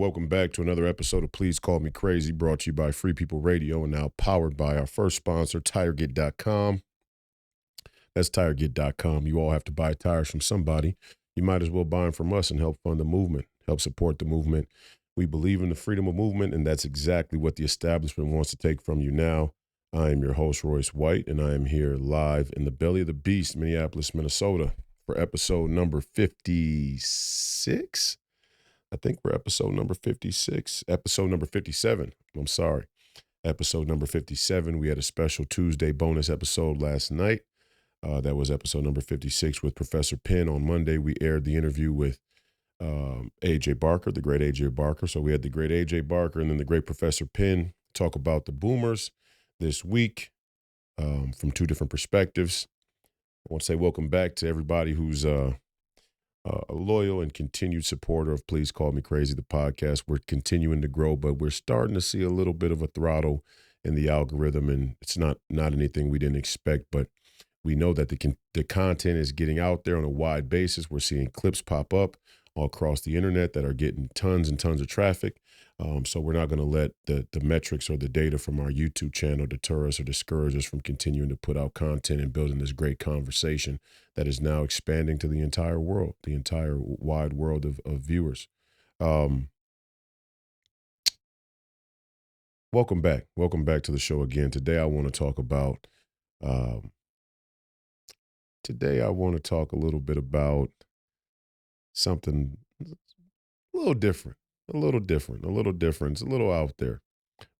Welcome back to another episode of Please Call Me Crazy, brought to you by Free People Radio and now powered by our first sponsor, TireGet.com. That's TireGet.com. You all have to buy tires from somebody. You might as well buy them from us and help fund the movement, help support the movement. We believe in the freedom of movement, and that's exactly what the establishment wants to take from you now. I am your host, Royce White, and I am here live in the belly of the beast, Minneapolis, Minnesota, for episode number 56. I think we're episode number 56, episode number 57. I'm sorry. Episode number 57. We had a special Tuesday bonus episode last night. That was episode number 56 with Professor Penn. On Monday, we aired the interview with A.J. Barker, the great A.J. Barker. So we had the great A.J. Barker and then the great Professor Penn talk about the boomers this week from two different perspectives. I want to say welcome back to everybody who's a loyal and continued supporter of Please Call Me Crazy, the podcast. We're continuing to grow, but we're starting to see a little bit of a throttle in the algorithm, and it's not anything we didn't expect, but we know that the content is getting out there on a wide basis. We're seeing clips pop up all across the internet that are getting tons and tons of traffic. So we're not going to let the metrics or the data from our YouTube channel deter us or discourage us from continuing to put out content and building this great conversation that is now expanding to the entire world, the entire wide world of viewers. Welcome back. Welcome back to the show again. Today I want to talk about a little bit about something a little different, a little different, it's a little out there.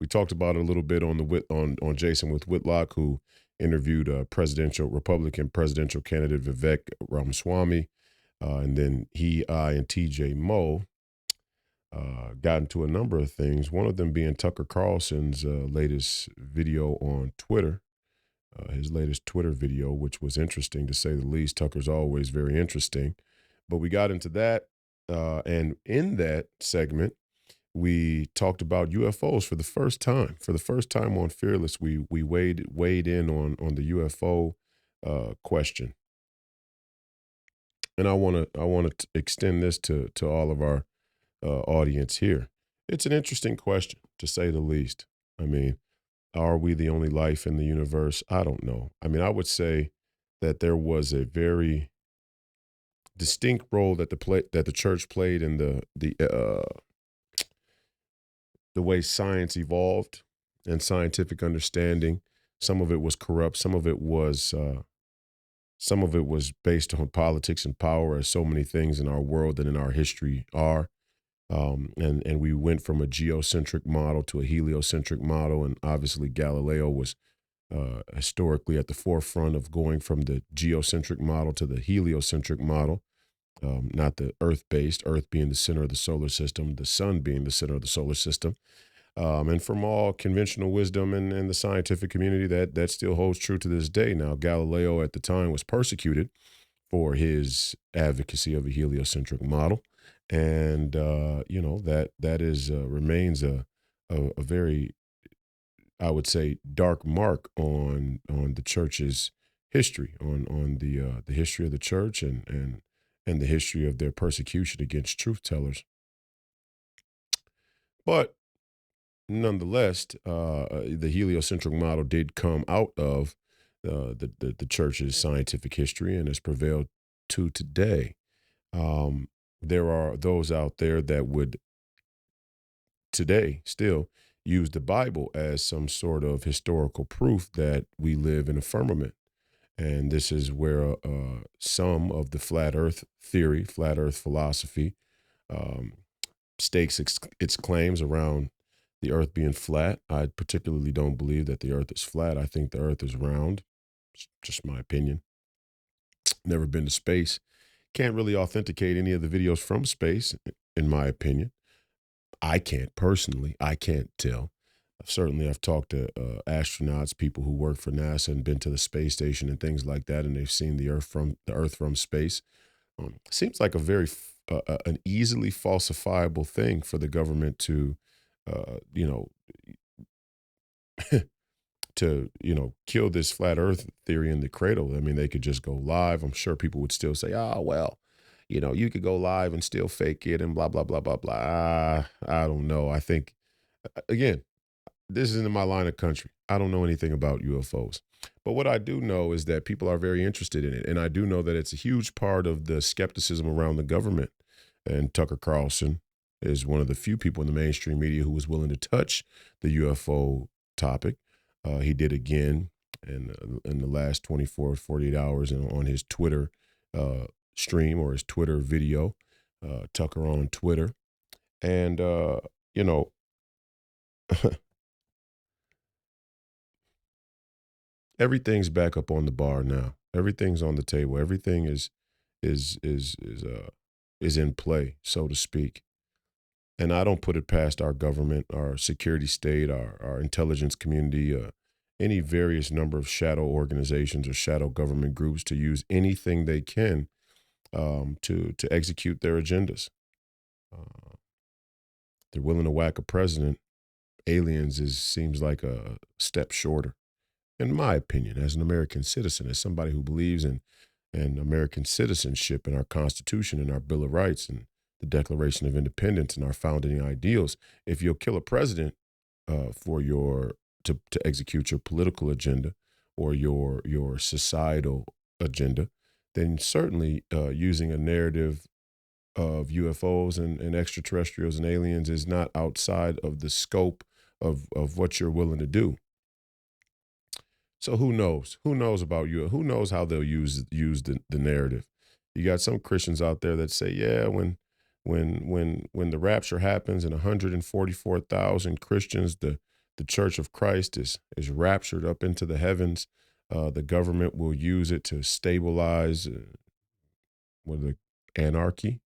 We talked about it a little bit on Jason with Whitlock, who interviewed Republican presidential candidate Vivek Ramaswamy, and then I and TJ Moe got into a number of things. One of them being Tucker Carlson's latest video on Twitter. His latest Twitter video, which was interesting to say the least. Tucker's always very interesting. But we got into that. And in that segment, we talked about UFOs for the first time. For the first time on Fearless, we weighed in on the UFO question. And I want to extend this to all of our audience here. It's an interesting question, to say the least. I mean, are we the only life in the universe? I don't know. I mean, I would say that there was a very distinct role that the church played in the way science evolved and scientific understanding. Some of it was corrupt. Some of it was based on politics and power, as so many things in our world and in our history are. And we went from a geocentric model to a heliocentric model, and obviously Galileo was historically at the forefront of going from the geocentric model to the heliocentric model, not the Earth-based, Earth being the center of the solar system, the sun being the center of the solar system. And from all conventional wisdom and the scientific community, that still holds true to this day. Now, Galileo at the time was persecuted for his advocacy of a heliocentric model. And, remains a very, I would say, dark mark on the church's history, on the history of the church and the history of their persecution against truth tellers. But nonetheless, the heliocentric model did come out of the church's scientific history and has prevailed to today. There are those out there that would today still use the Bible as some sort of historical proof that we live in a firmament. And this is where some of the flat earth theory, flat earth philosophy, stakes its claims around the earth being flat. I particularly don't believe that the earth is flat. I think the earth is round. It's just my opinion. Never been to space. Can't really authenticate any of the videos from space, in my opinion. I can't tell. I've talked to astronauts, people who work for NASA and been to the space station and things like that, and they've seen the Earth from space. Seems like an easily falsifiable thing for the government to, kill this flat Earth theory in the cradle. I mean, they could just go live. I'm sure people would still say, well, you could go live and still fake it and blah, blah, blah, blah, blah. I don't know. I think, again, this isn't my line of country. I don't know anything about UFOs. But what I do know is that people are very interested in it. And I do know that it's a huge part of the skepticism around the government. And Tucker Carlson is one of the few people in the mainstream media who was willing to touch the UFO topic. He did again in the last 24, 48 hours and on his Twitter stream or his Twitter video, Tucker on Twitter. And, you know, everything's back up on the bar now. Everything's on the table. Everything is in play, so to speak. And I don't put it past our government, our security state, our intelligence community, any various number of shadow organizations or shadow government groups to use anything they can to execute their agendas. They're willing to whack a president. Aliens seems like a step shorter, in my opinion, as an American citizen, as somebody who believes in American citizenship and our Constitution and our Bill of Rights and the Declaration of Independence and our founding ideals. If you'll kill a president for to execute your political agenda or your societal agenda, then certainly using a narrative of UFOs and extraterrestrials and aliens is not outside of the scope of what you're willing to do. So who knows? Who knows about you? Who knows how they'll use the narrative? You got some Christians out there that say, yeah, when the rapture happens and 144,000 Christians, the Church of Christ is raptured up into the heavens, the government will use it to stabilize anarchy,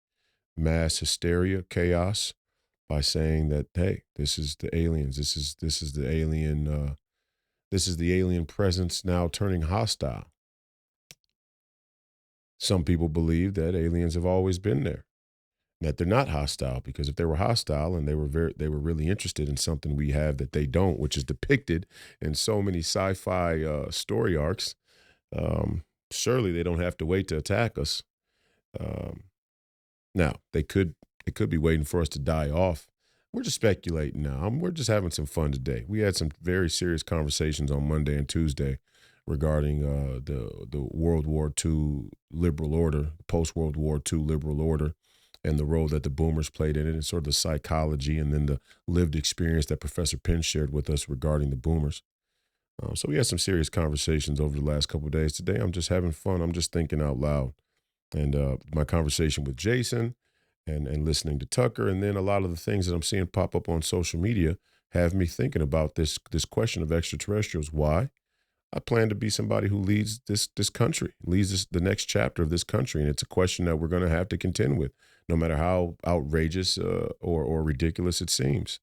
mass hysteria, chaos, by saying that, hey, this is the aliens, this is the alien. This is the alien presence now turning hostile. Some people believe that aliens have always been there, that they're not hostile, because if they were hostile and they were really interested in something we have that they don't, which is depicted in so many sci-fi story arcs, surely they don't have to wait to attack us. Now they could be waiting for us to die off. We're just speculating now. We're just having some fun today. We had some very serious conversations on Monday and Tuesday regarding the World War II liberal order, post-World War II liberal order, and the role that the boomers played in it, and sort of the psychology and then the lived experience that Professor Penn shared with us regarding the boomers. So we had some serious conversations over the last couple of days. Today, I'm just having fun. I'm just thinking out loud. And my conversation with Jason and listening to Tucker, and then a lot of the things that I'm seeing pop up on social media have me thinking about this question of extraterrestrials. Why? I plan to be somebody who leads this country, leads the next chapter of this country, and it's a question that we're going to have to contend with, no matter how outrageous or ridiculous it seems.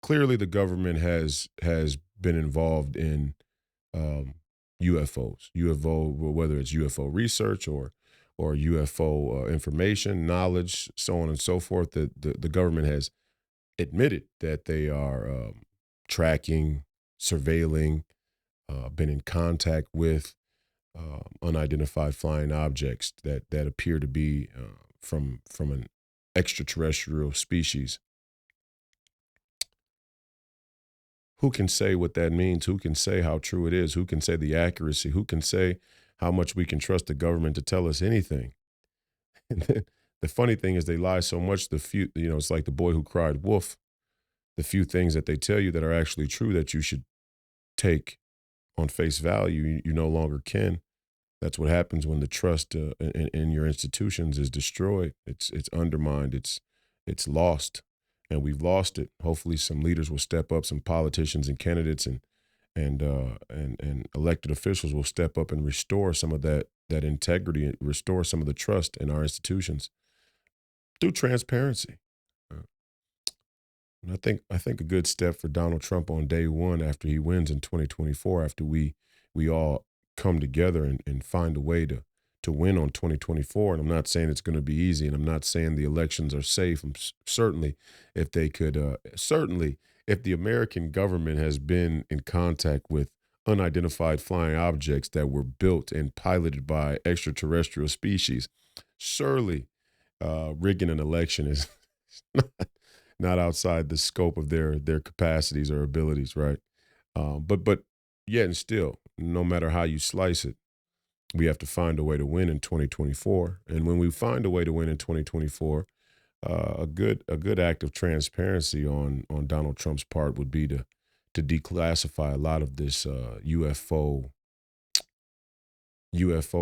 Clearly, the government has been involved in UFOs, whether it's UFO research or UFO information, knowledge, so on and so forth. The government has admitted that they are tracking, surveilling, been in contact with unidentified flying objects that appear to be from an extraterrestrial species. Who can say what that means? Who can say how true it is? Who can say the accuracy? Who can say how much we can trust the government to tell us anything? And then the funny thing is they lie so much, it's like the boy who cried wolf. The few things that they tell you that are actually true that you should take on face value, you no longer can. That's what happens when the trust in your institutions is destroyed. It's undermined. It's lost. And we've lost it. Hopefully, some leaders will step up. Some politicians and candidates and elected officials will step up and restore some of that integrity, and restore some of the trust in our institutions through transparency. And I think a good step for Donald Trump on day one after he wins in 2024, after we all come together and find a way to win on 2024. And I'm not saying it's going to be easy, and I'm not saying the elections are safe. Certainly, if they could, if the American government has been in contact with unidentified flying objects that were built and piloted by extraterrestrial species. Surely, rigging an election is not, not outside the scope of their capacities or abilities, right? But yet and still, no matter how you slice it, we have to find a way to win in 2024. And when we find a way to win in 2024, a good act of transparency on Donald Trump's part would be to declassify a lot of this UFO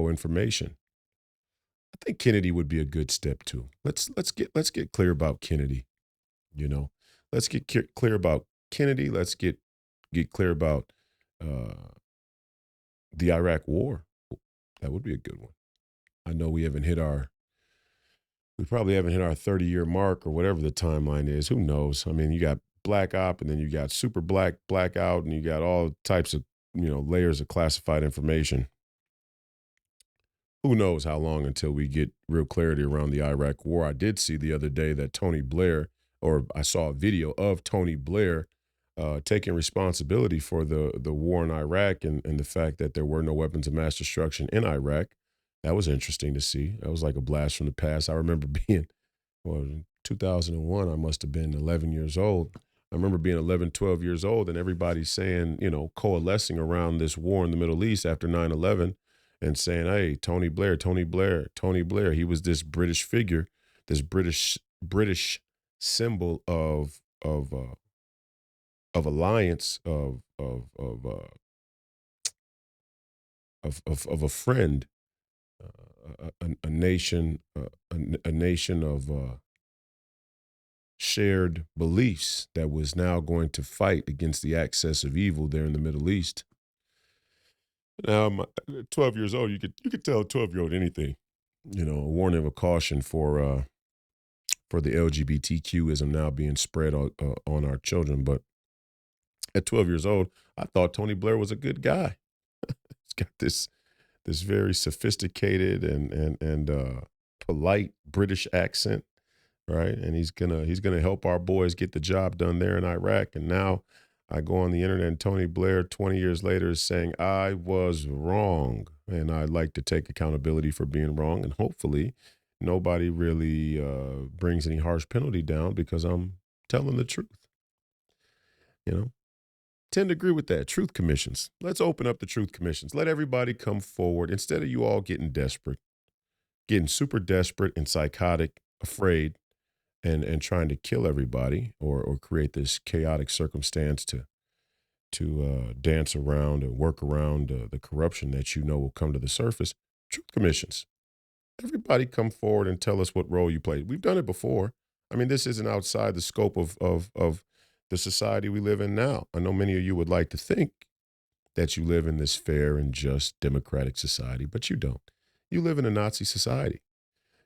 information. I think Kennedy would be a good step too. Let's get clear about Kennedy. You know, let's get clear about Kennedy. Let's get clear about uh, the Iraq War. That would be a good one. I know we probably haven't hit our 30-year mark or whatever the timeline is. Who knows? I mean, you got black op and then you got super blackout and you got all types of, layers of classified information. Who knows how long until we get real clarity around the Iraq war. I did see the other day that Tony Blair, or I saw a video of Tony Blair taking responsibility for the war in Iraq and the fact that there were no weapons of mass destruction in Iraq. That was interesting to see. That was like a blast from the past. I remember being, well, in 2001, I must have been 11 years old. I remember being 11, 12 years old and everybody saying, coalescing around this war in the Middle East after 9/11 and saying, hey, Tony Blair, Tony Blair, Tony Blair. He was this British figure, this British symbol of alliance of a friend, a nation, a nation of shared beliefs that was now going to fight against the access of evil there in the Middle East. Now, 12 years old, you could tell a 12-year-old anything. A warning of a caution for the LGBTQism now being spread on our children. But at 12 years old, I thought Tony Blair was a good guy. He's got this very sophisticated and polite British accent, right? And he's gonna help our boys get the job done there in Iraq. And now I go on the internet and Tony Blair, 20 years later, is saying I was wrong, and I'd like to take accountability for being wrong. And hopefully, nobody really brings any harsh penalty down because I'm telling the truth. You know, Tend to agree with that. Truth commissions. Let's open up the truth commissions. Let everybody come forward instead of you all getting desperate, getting super desperate and psychotic, afraid, and trying to kill everybody or create this chaotic circumstance to dance around and work around the corruption that will come to the surface. Truth commissions. Everybody come forward and tell us what role you played. We've done it before. I mean, this isn't outside the scope of the society we live in now. I know many of you would like to think that you live in this fair and just democratic society, but you don't. You live in a Nazi society.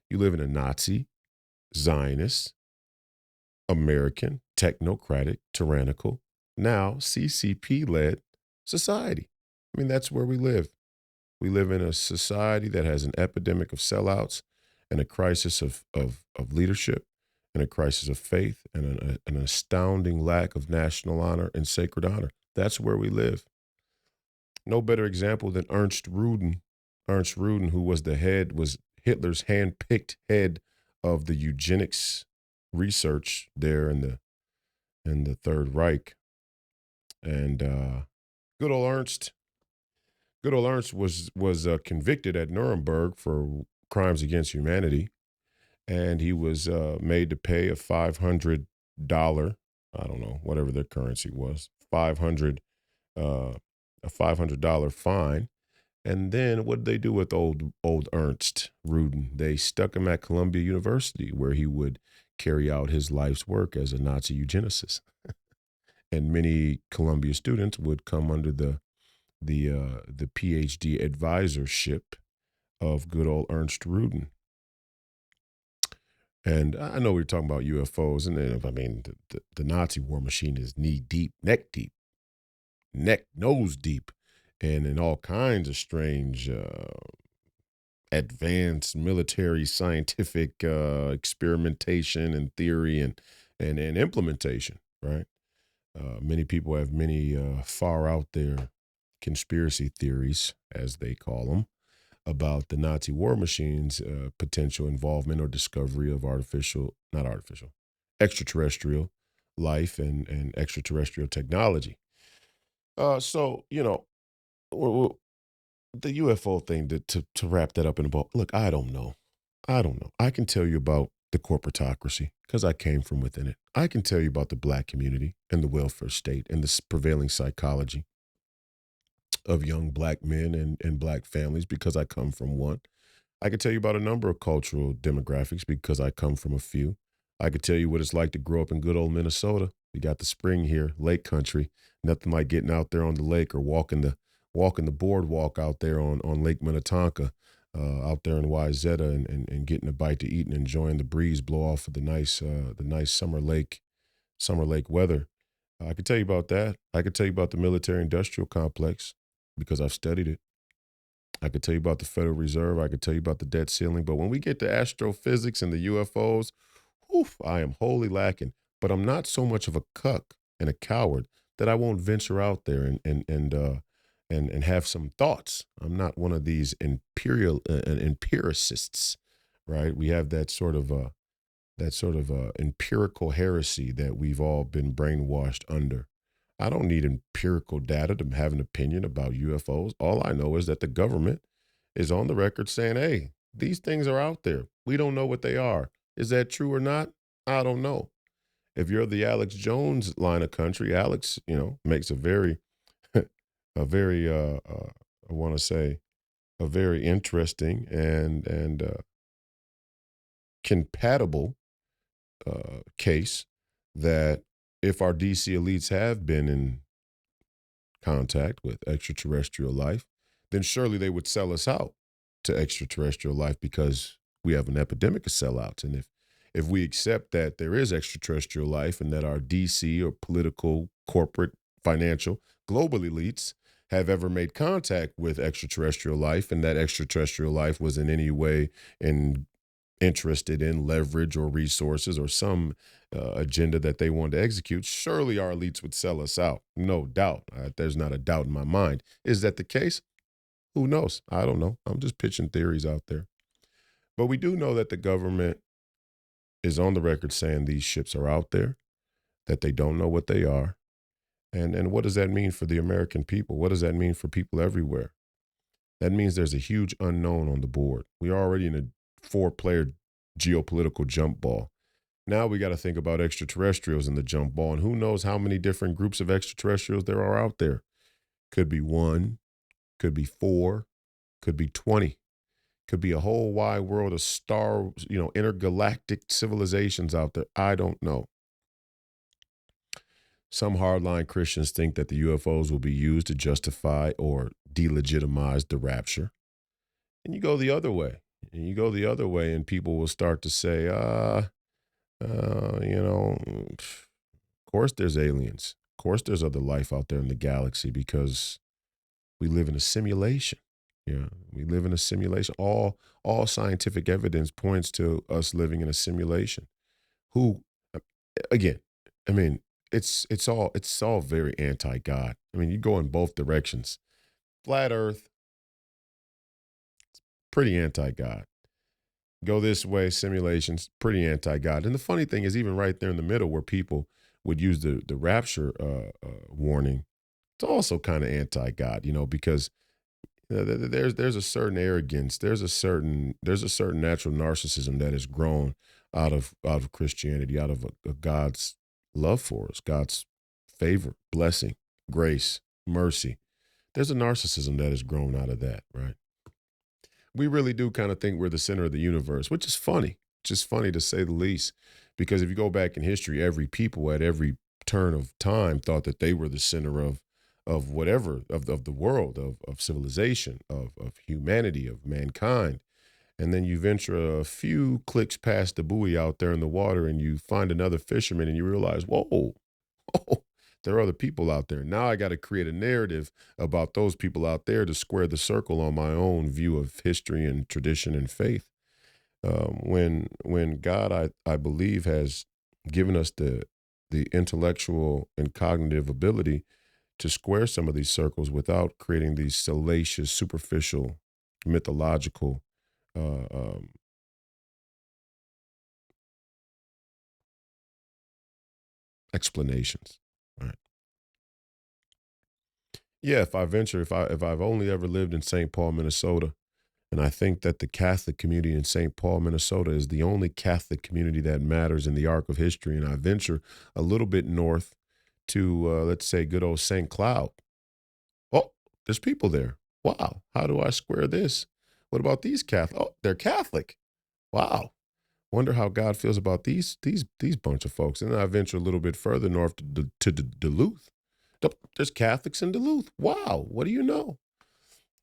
You live in a Nazi, Zionist, American, technocratic, tyrannical, now CCP-led society. I mean, that's where we live. We live in a society that has an epidemic of sellouts and a crisis of leadership and a crisis of faith and an astounding lack of national honor and sacred honor. That's where we live. No better example than Ernst Ruden. Ernst Ruden, who was Hitler's hand-picked head of the eugenics research there in the Third Reich. And good old Ernst was convicted at Nuremberg for crimes against humanity, and he was made to pay $500, I don't know, whatever their currency was, 500 a $500 fine. And then what did they do with old Ernst Ruden? They stuck him at Columbia University, where he would carry out his life's work as a Nazi eugenicist. And many Columbia students would come under the PhD advisorship of good old Ernst Ruden. And I know we are talking about UFOs, and then, I mean, the Nazi war machine is knee deep, nose deep, and in all kinds of strange, advanced military scientific experimentation and theory and implementation, right? Many people have many far out there conspiracy theories, as they call them, about the Nazi war machine's potential involvement or discovery of not artificial, extraterrestrial life and extraterrestrial technology. So, w- w- the UFO thing, to wrap that up in a ball, look, I don't know. I don't know. I can tell you about the corporatocracy because I came from within it. I can tell you about the black community and the welfare state and the prevailing psychology of young black men and black families because I come from one. I could tell you about a number of cultural demographics because I come from a few. I could tell you what it's like to grow up in good old Minnesota. We got the spring here, lake country. Nothing like getting out there on the lake or walking the boardwalk out there on Lake Minnetonka, out there in Wyzetta and getting a bite to eat and enjoying the breeze blow off of the nice summer lake weather. I could tell you about that. I could tell you about the military industrial complex because I've studied it. I could tell you about the Federal Reserve. I could tell you about the debt ceiling. But when we get to astrophysics and the UFOs, oof, I am wholly lacking. But I'm not so much of a cuck and a coward that I won't venture out there and have some thoughts. I'm not one of these empiricists, right? We have that sort of empirical heresy that we've all been brainwashed under. I don't need empirical data to have an opinion about UFOs. All I know is that the government is on the record saying, hey, these things are out there. We don't know what they are. Is that true or not? I don't know. If you're the Alex Jones line of country, Alex, makes a very, a very, I want to say, a very interesting and compatible case that if our DC elites have been in contact with extraterrestrial life, then surely they would sell us out to extraterrestrial life because we have an epidemic of sellouts. And if we accept that there is extraterrestrial life and that our DC or political, corporate, financial, global elites have ever made contact with extraterrestrial life and that extraterrestrial life was in any way in interested in leverage or resources or some agenda that they want to execute, surely our elites would sell us out. No doubt. There's not a doubt in my mind. Is that the case? Who knows? I don't know. I'm just pitching theories out there. But we do know that the government is on the record saying these ships are out there, that they don't know what they are. And what does that mean for the American people? What does that mean for people everywhere? That means there's a huge unknown on the board. We're already in a four-player geopolitical jump ball. Now we got to think about extraterrestrials in the jump ball, and who knows how many different groups of extraterrestrials there are out there. Could be one, could be four, could be 20, could be a whole wide world of intergalactic civilizations out there. I don't know. Some hardline Christians think that the UFOs will be used to justify or delegitimize the rapture. And you go the other way. And you go the other way, and people will start to say, of course there's aliens. Of course there's other life out there in the galaxy because we live in a simulation. Yeah, we live in a simulation. All scientific evidence points to us living in a simulation. Who, uh, again, I mean, it's all very anti-God. I mean, you go in both directions. Flat Earth, pretty anti-God. Go this way, simulations, pretty anti-God. And the funny thing is, even right there in the middle, where people would use the rapture warning, it's also kind of anti-God, because there's a certain arrogance, there's a certain natural narcissism that has grown out of Christianity, out of a God's love for us, God's favor, blessing, grace, mercy. There's a narcissism that has grown out of that, right? We really do kind of think we're the center of the universe, which is funny, just funny to say the least. Because if you go back in history, every people at every turn of time thought that they were the center of whatever of the world of civilization of humanity of mankind. And then you venture a few clicks past the buoy out there in the water, and you find another fisherman, and you realize, whoa, oh, there are other people out there. Now I got to create a narrative about those people out there to square the circle on my own view of history and tradition and faith. When God, I believe, has given us the intellectual and cognitive ability to square some of these circles without creating these salacious, superficial, mythological uh, um, explanations. Right. Yeah, if I venture, if I've only ever lived in St. Paul, Minnesota, and I think that the Catholic community in St. Paul, Minnesota is the only Catholic community that matters in the arc of history. And I venture a little bit north to, let's say, good old St. Cloud. Oh, there's people there. Wow. How do I square this? What about these Catholic? Oh, they're Catholic. Wow. Wonder how God feels about these bunch of folks. And then I venture a little bit further north to Duluth. There's Catholics in Duluth. Wow. What do you know?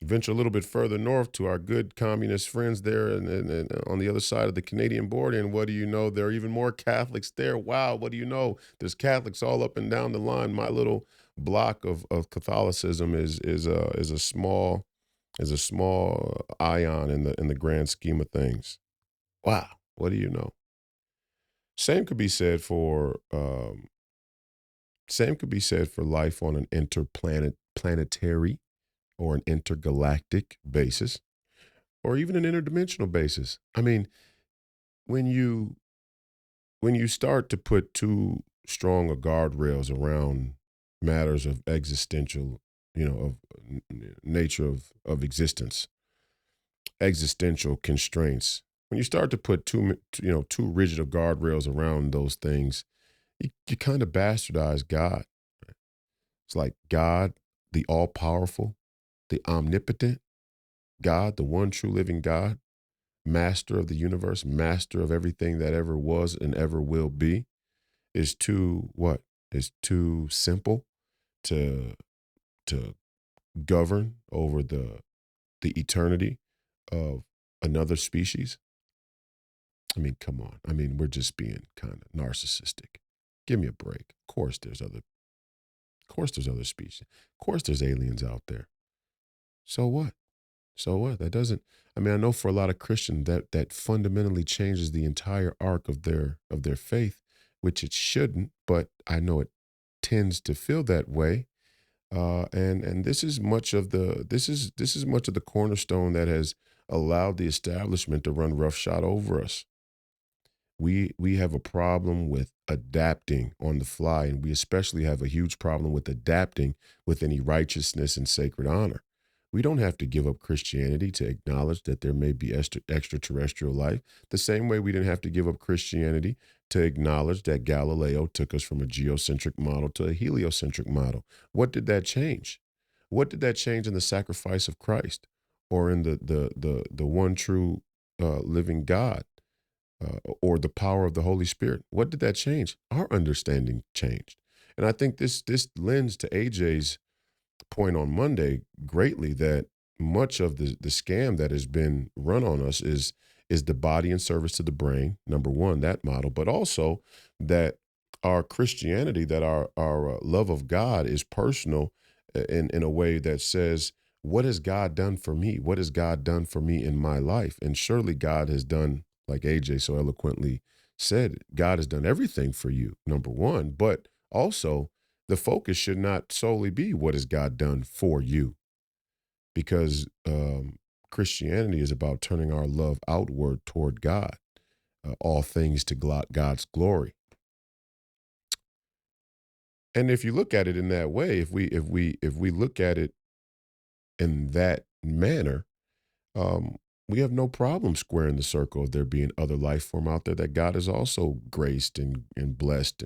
Venture a little bit further north to our good communist friends there and on the other side of the Canadian border. And what do you know? There are even more Catholics there. Wow, what do you know? There's Catholics all up and down the line. My little block of Catholicism is a small ion in the grand scheme of things. Wow, what do you know? Same could be said for same could be said for life on an planetary or an intergalactic basis, or even an interdimensional basis. I mean, when you when you start to put too strong a guardrails around matters of existential, of nature of existence, existential constraints. When you start to put too rigid of guardrails around those things, you kind of bastardize God. It's like God, the all powerful, the omnipotent God, the one true living God, master of the universe, master of everything that ever was and ever will be, is too what? Is too simple to to govern over the eternity of another species. I mean, come on. I mean, we're just being kind of narcissistic. Give me a break. Of course there's other species. Of course there's aliens out there. So what? So what? That doesn't. I mean, I know for a lot of Christians that fundamentally changes the entire arc of their faith, which it shouldn't. But I know it tends to feel that way. And this is much of this is much of the cornerstone that has allowed the establishment to run roughshod over us. We have a problem with adapting on the fly, and we especially have a huge problem with adapting with any righteousness and sacred honor. We don't have to give up Christianity to acknowledge that there may be extraterrestrial life, the same way we didn't have to give up Christianity to acknowledge that Galileo took us from a geocentric model to a heliocentric model. What did that change? What did that change in the sacrifice of Christ or in the one true living God? Or the power of the Holy Spirit. What did that change? Our understanding changed. And I think this lends to AJ's point on Monday greatly that much of the scam that has been run on us is the body and service to the brain, number one, that model, but also that our Christianity, that our love of God is personal in a way that says, what has God done for me? What has God done for me in my life? And surely God has done, like AJ so eloquently said, God has done everything for you, number one, but also the focus should not solely be what has God done for you, because Christianity is about turning our love outward toward God, all things to God's glory. And if you look at it in that way, if we look at it in that manner, um, we have no problem squaring the circle of there being other life form out there that God has also graced and blessed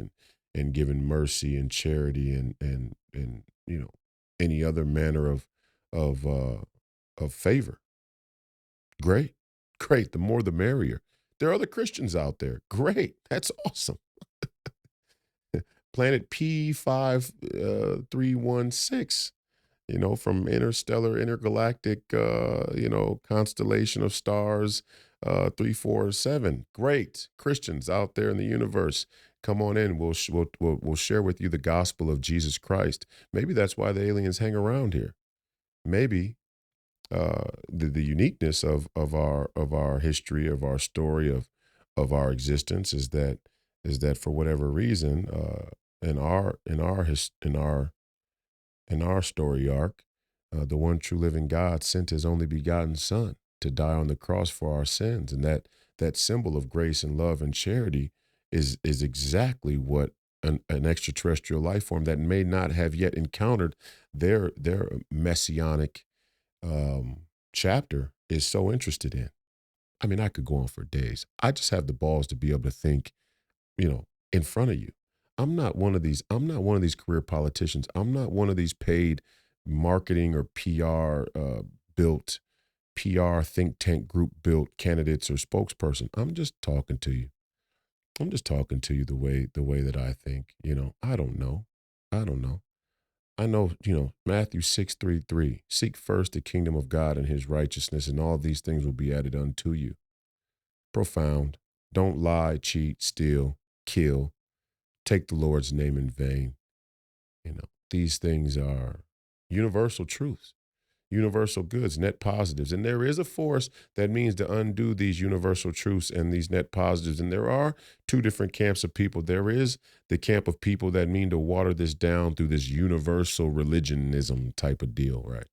and given mercy and charity and any other manner of of favor. Great, great. The more the merrier. There are other Christians out there. Great, that's awesome. Planet P5316. From intergalactic, constellation of stars, 347. Great Christians out there in the universe. Come on in. We'll share with you the gospel of Jesus Christ. Maybe that's why the aliens hang around here. Maybe the uniqueness of our history, of our story, of our existence is that for whatever reason, in our in our story arc, the one true living God sent his only begotten son to die on the cross for our sins. And that symbol of grace and love and charity is exactly what an extraterrestrial life form that may not have yet encountered their messianic um, chapter is so interested in. I mean, I could go on for days. I just have the balls to be able to think, in front of you. I'm not one of these career politicians. I'm not one of these paid marketing or PR built PR think tank group built candidates or spokesperson. I'm just talking to you. I'm just talking to you the way that I think. I don't know. I don't know. I know, Matthew 6:33. Seek first the kingdom of God and his righteousness, and all these things will be added unto you. Profound. Don't lie, cheat, steal, kill, take the Lord's name in vain. These things are universal truths, universal goods, net positives. And there is a force that means to undo these universal truths and these net positives. And there are two different camps of people. There is the camp of people that mean to water this down through this universal religionism type of deal, right?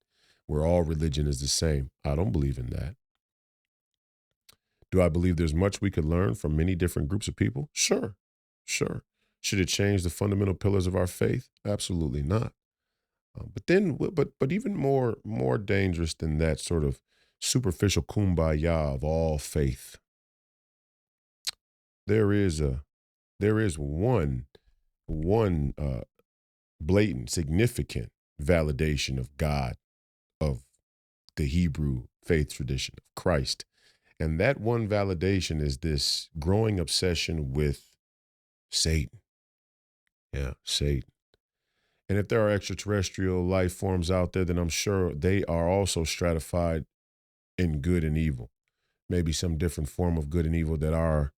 Where all religion is the same. I don't believe in that. Do I believe there's much we could learn from many different groups of people? Sure, sure. Should it change the fundamental pillars of our faith? Absolutely not. But even more dangerous than that sort of superficial kumbaya of all faith, there is a there is one blatant, significant validation of God, of the Hebrew faith tradition of Christ. And that one validation is this growing obsession with Satan. Yeah, Satan. And if there are extraterrestrial life forms out there, then I'm sure they are also stratified in good and evil. Maybe some different form of good and evil that our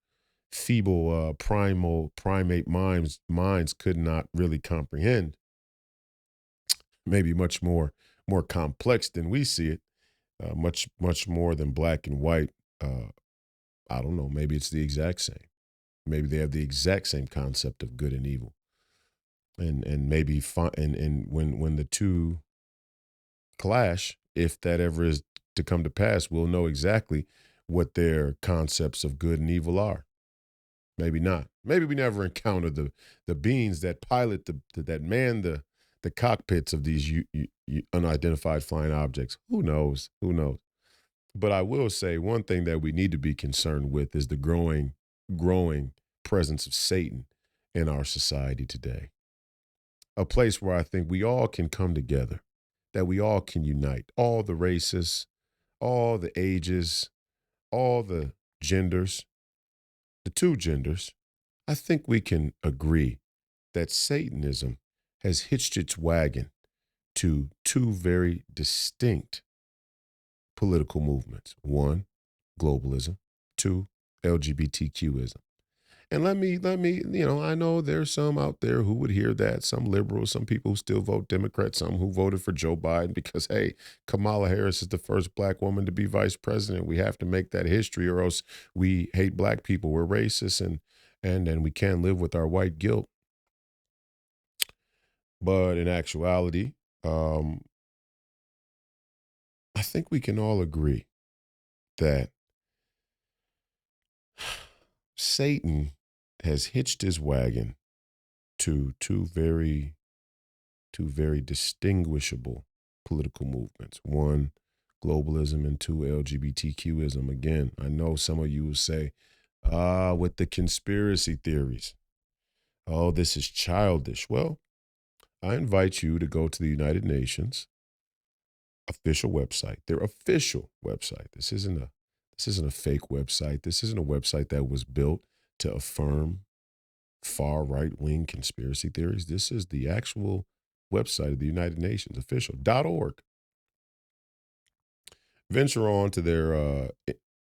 feeble primal primate minds could not really comprehend. Maybe much more complex than we see it. Much more than black and white. Uh, I don't know. Maybe it's the exact same. Maybe they have the exact same concept of good and evil, and maybe and when the two clash, if that ever is to come to pass, we'll know exactly what their concepts of good and evil are. Maybe not. Maybe we never encounter the beings that pilot that man the cockpits of these unidentified flying objects. Who knows? Who knows? But I will say one thing that we need to be concerned with is the growing presence of Satan in our society today. A place where I think we all can come together, that we all can unite, all the races, all the ages, all the genders, the two genders. I think we can agree that Satanism has hitched its wagon to two very distinct political movements. One, globalism. Two, LGBTQism. And I know there's some out there who would hear that, some liberals, some people who still vote Democrat, some who voted for Joe Biden because, hey, Kamala Harris is the first black woman to be vice president. We have to make that history or else we hate black people. We're racist and we can't live with our white guilt. But in actuality, um, I think we can all agree that Satan has hitched his wagon to two very distinguishable political movements. One, globalism, and two, LGBTQism. Again, I know some of you will say, with the conspiracy theories, oh, this is childish. Well, I invite you to go to the United Nations official website, their official website. This isn't a fake website. This isn't a website that was built to affirm far right wing conspiracy theories. This is the actual website of the United Nations, official.org. Venture on to their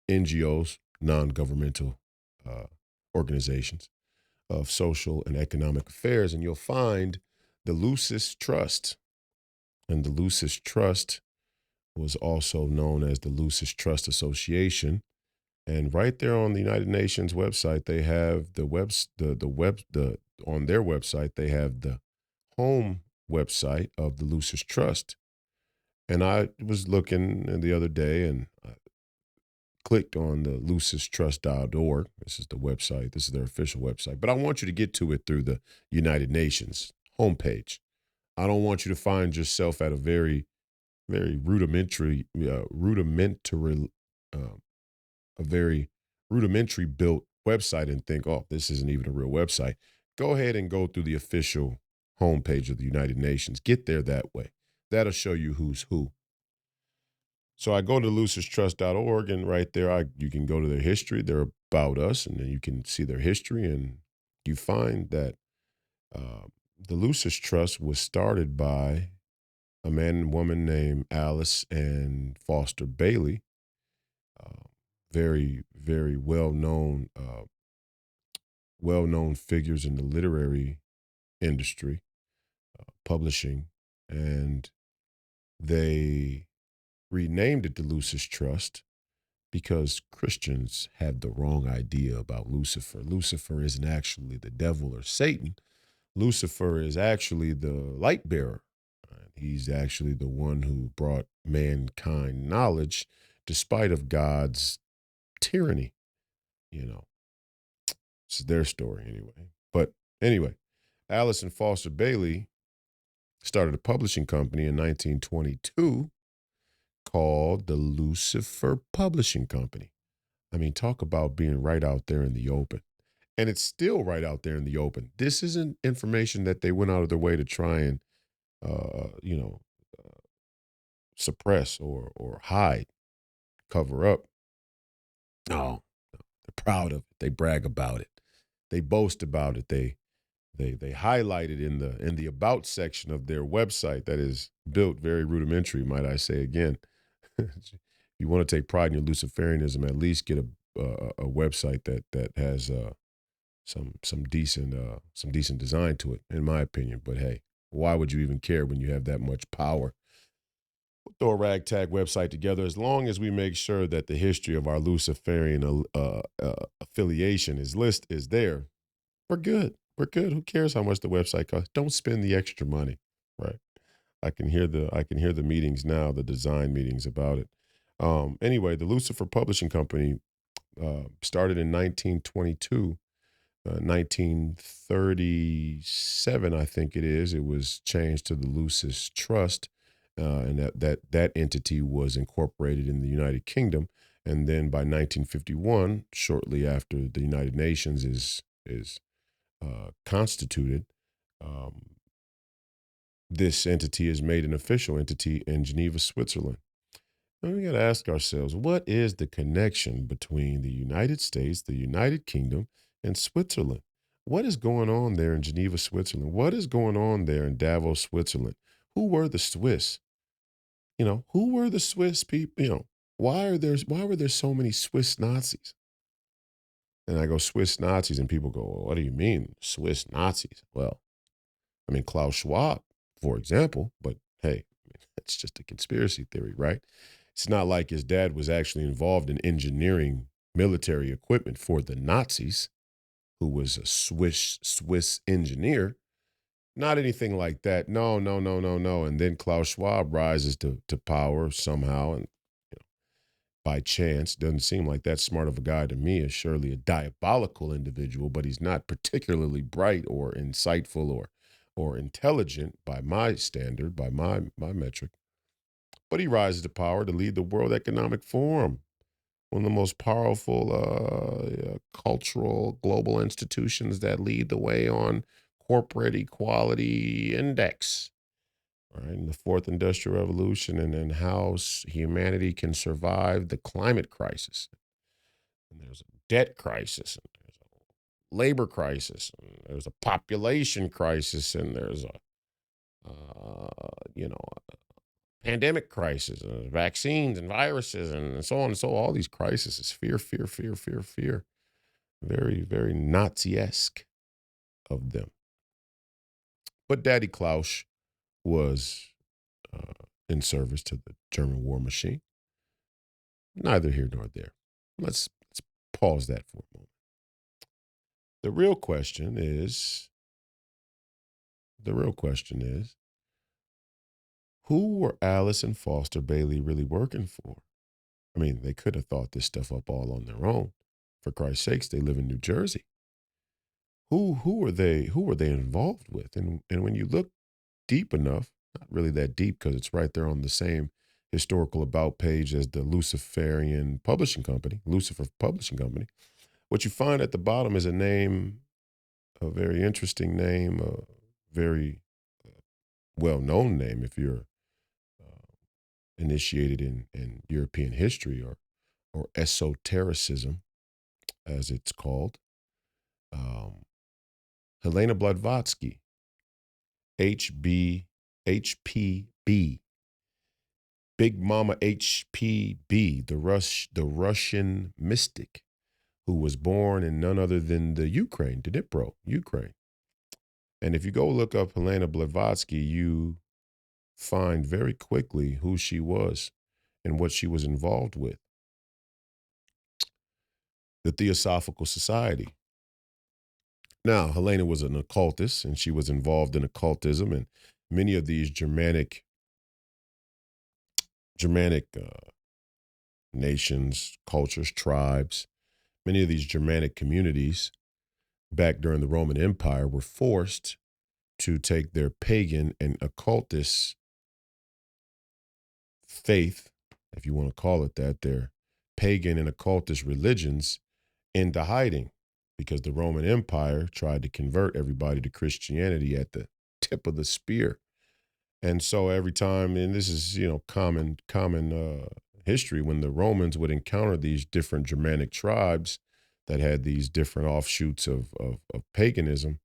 NGOs, non governmental uh, organizations of social and economic affairs, and you'll find the Lucis Trust. And the Lucis Trust was also known as the Lucis Trust Association. And right there on the United Nations website, they have the on their website, they have the home website of the Lucis Trust. And I was looking the other day and I clicked on the lucistrust.org. This is the website. This is their official website. But I want you to get to it through the United Nations homepage. I don't want you to find yourself at a very uh, a very rudimentary built website and think, oh, this isn't even a real website. Go ahead and go through the official homepage of the United Nations. Get there that way. That'll show you who's who. So I go to lucistrust.org, and right there, you can go to their history, their about us, and then you can see their history, and you find that uh, the Lucis Trust was started by a man and woman named Alice and Foster Bailey, uh, very well known figures in the literary industry, publishing, and they renamed it the Lucis Trust because Christians had the wrong idea about Lucifer. Lucifer isn't actually the devil or Satan. Lucifer is actually the light bearer. He's actually the one who brought mankind knowledge despite of God's tyranny. You know, it's their story anyway. But anyway, Alice and Foster Bailey started a publishing company in 1922 called the Lucifer Publishing Company. I mean, talk about being right out there in the open. And it's still right out there in the open. This isn't information that they went out of their way to try and, you know, suppress or hide, cover up. No, they're proud of it. They brag about it. They boast about it. They highlight it in the about section of their website that is built very rudimentary, might I say again. If you want to take pride in your Luciferianism, at least get a website that has some decent design to it, in my opinion. But hey, why would you even care when you have that much power? We'll throw a ragtag website together as long as we make sure that the history of our Luciferian affiliation is there. We're good. We're good. Who cares how much the website costs? Don't spend the extra money, right? I can hear the meetings now, the design meetings about it. Anyway, the Lucifer Publishing Company started in 1922. 1937, I think it is. It was changed to the Lucis Trust, and that entity was incorporated in the United Kingdom. And then by 1951, shortly after the United Nations is constituted, um, this entity is made an official entity in Geneva, Switzerland. And we got to ask ourselves, what is the connection between the United States, the United Kingdom, and Switzerland? What is going on there in Geneva, Switzerland? What is going on there in Davos, Switzerland? Who were the Swiss? Who were the Swiss people? Why were there so many Swiss Nazis? And I go, Swiss Nazis, and people go, well, what do you mean, Swiss Nazis? Well, I mean, Klaus Schwab, for example, but hey, it's just a conspiracy theory, right? It's not like his dad was actually involved in engineering military equipment for the Nazis, who was a Swiss engineer. Not anything like that. No, no, no, no, no. And then Klaus Schwab rises to power somehow, and by chance, doesn't seem like that smart of a guy to me. Is surely a diabolical individual, but he's not particularly bright or insightful or intelligent by my standard, by my metric. But he rises to power to lead the World Economic Forum, one of the most powerful cultural global institutions that lead the way on corporate equality index, right? And the fourth industrial revolution, and how humanity can survive the climate crisis. And there's a debt crisis, and there's a labor crisis, and there's a population crisis, and there's a pandemic crisis, vaccines and viruses, and so on and so on. All these crises, fear, fear, fear, fear, fear. Very, very Nazi-esque of them. But Daddy Klaus was in service to the German war machine. Neither here nor there. Let's pause that for a moment. The real question is, Who were Alice and Foster Bailey really working for? I mean, they could have thought this stuff up all on their own. For Christ's sakes, they live in New Jersey. Who were they involved with? And when you look deep enough, not really that deep because it's right there on the same historical about page as the Luciferian Publishing Company, Lucifer Publishing Company. What you find at the bottom is a name, a very interesting name, a very well-known name if you're initiated in European history or esotericism, as it's called. Um, Helena Blavatsky, HB, HPB, Big Mama HPB, the Russian mystic who was born in none other than the Ukraine, Dnipro, Ukraine. And if you go look up Helena Blavatsky, you find very quickly who she was and what she was involved with. The Theosophical Society. Now, Helena was an occultist and she was involved in occultism, and many of these Germanic nations, cultures, tribes, many of these Germanic communities back during the Roman Empire were forced to take their pagan and occultist faith, if you want to call it that, their pagan and occultist religions into hiding because the Roman Empire tried to convert everybody to Christianity at the tip of the spear. And so every time, and this is, common history, when the Romans would encounter these different Germanic tribes that had these different offshoots of paganism,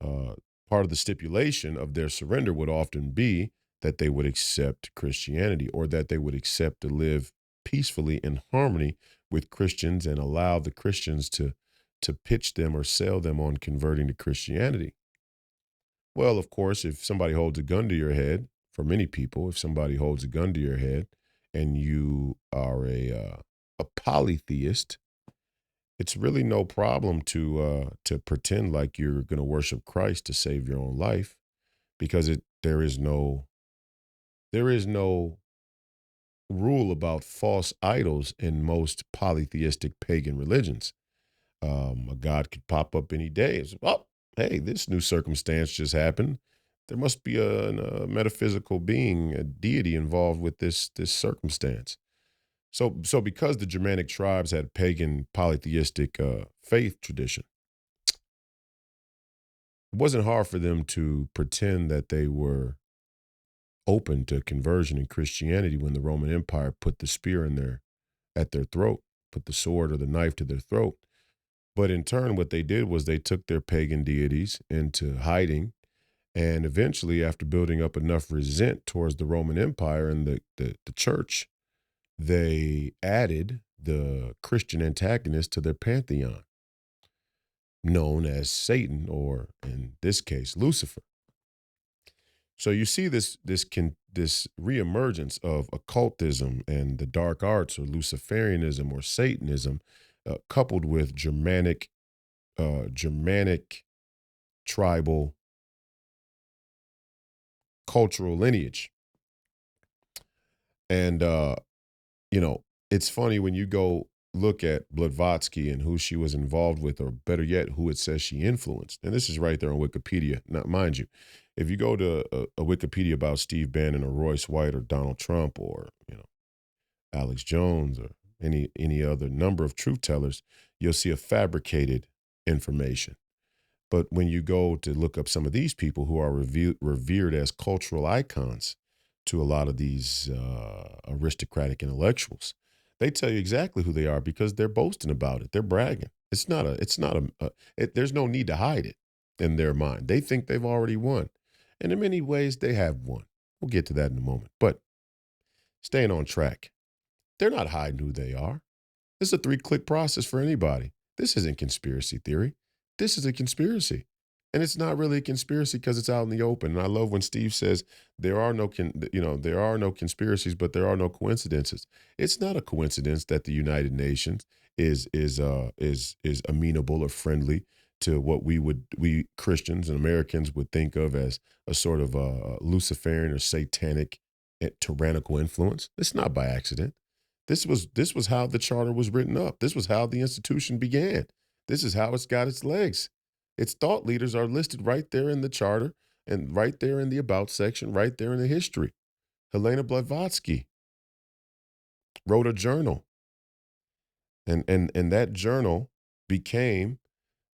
uh, part of the stipulation of their surrender would often be that they would accept Christianity or that they would accept to live peacefully in harmony with Christians and allow the Christians to pitch them or sell them on converting to Christianity. Well, of course, if somebody holds a gun to your head, for many people, if somebody holds a gun to your head and you are a polytheist, it's really no problem to pretend like you're going to worship Christ to save your own life, because there is no rule about false idols in most polytheistic pagan religions. A god could pop up any day. It's, oh, hey, this new circumstance just happened. There must be a metaphysical being, a deity involved with this circumstance. So because the Germanic tribes had pagan polytheistic faith tradition, it wasn't hard for them to pretend that they were open to conversion in Christianity when the Roman Empire put the spear at their throat, put the sword or the knife to their throat. But in turn, what they did was they took their pagan deities into hiding. And eventually, after building up enough resent towards the Roman Empire and the church, they added the Christian antagonist to their pantheon, known as Satan, or in this case, Lucifer. So you see this reemergence of occultism and the dark arts, or Luciferianism, or Satanism, coupled with Germanic tribal cultural lineage. And it's funny when you go look at Blavatsky and who she was involved with, or better yet, who it says she influenced. And this is right there on Wikipedia. Now, mind you, if you go to a Wikipedia about Steve Bannon or Royce White or Donald Trump or Alex Jones or any other number of truth tellers, you'll see a fabricated information. But when you go to look up some of these people who are revered as cultural icons to a lot of these aristocratic intellectuals, they tell you exactly who they are because they're boasting about it. They're bragging. There's no need to hide it in their mind. They think they've already won. And in many ways, they have won. We'll get to that in a moment. But staying on track, they're not hiding who they are. This is a 3-click process for anybody. This isn't conspiracy theory. This is a conspiracy. And it's not really a conspiracy because it's out in the open. And I love when Steve says there are no conspiracies, but there are no coincidences. It's not a coincidence that the United Nations is amenable or friendly to what we Christians and Americans would think of as a sort of Luciferian or satanic tyrannical influence. It's not by accident. This was how the charter was written up. This was how the institution began. This is how it's got its legs. Its thought leaders are listed right there in the charter and right there in the about section, right there in the history. Helena Blavatsky wrote a journal, and that journal became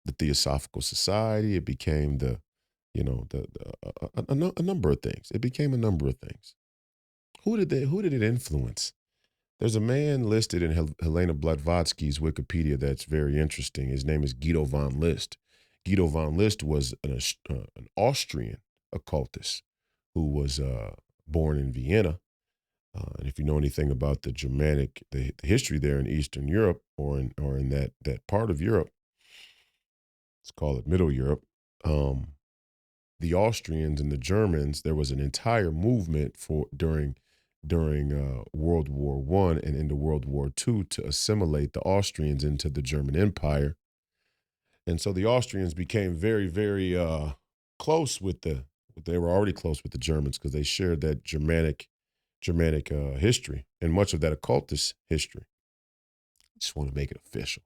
the Theosophical Society. It became a number of things. It became a number of things. Who did it influence? There's a man listed in Helena Blavatsky's Wikipedia that's very interesting. His name is Guido von List. Guido von List was an Austrian occultist who was born in Vienna. And if you know anything about the history there in Eastern Europe or in that part of Europe, let's call it Middle Europe, the Austrians and the Germans, there was an entire movement during World War One and into World War Two to assimilate the Austrians into the German Empire, and so the Austrians became very, very close with the. They were already close with the Germans because they shared that Germanic history and much of that occultist history. I just want to make it official.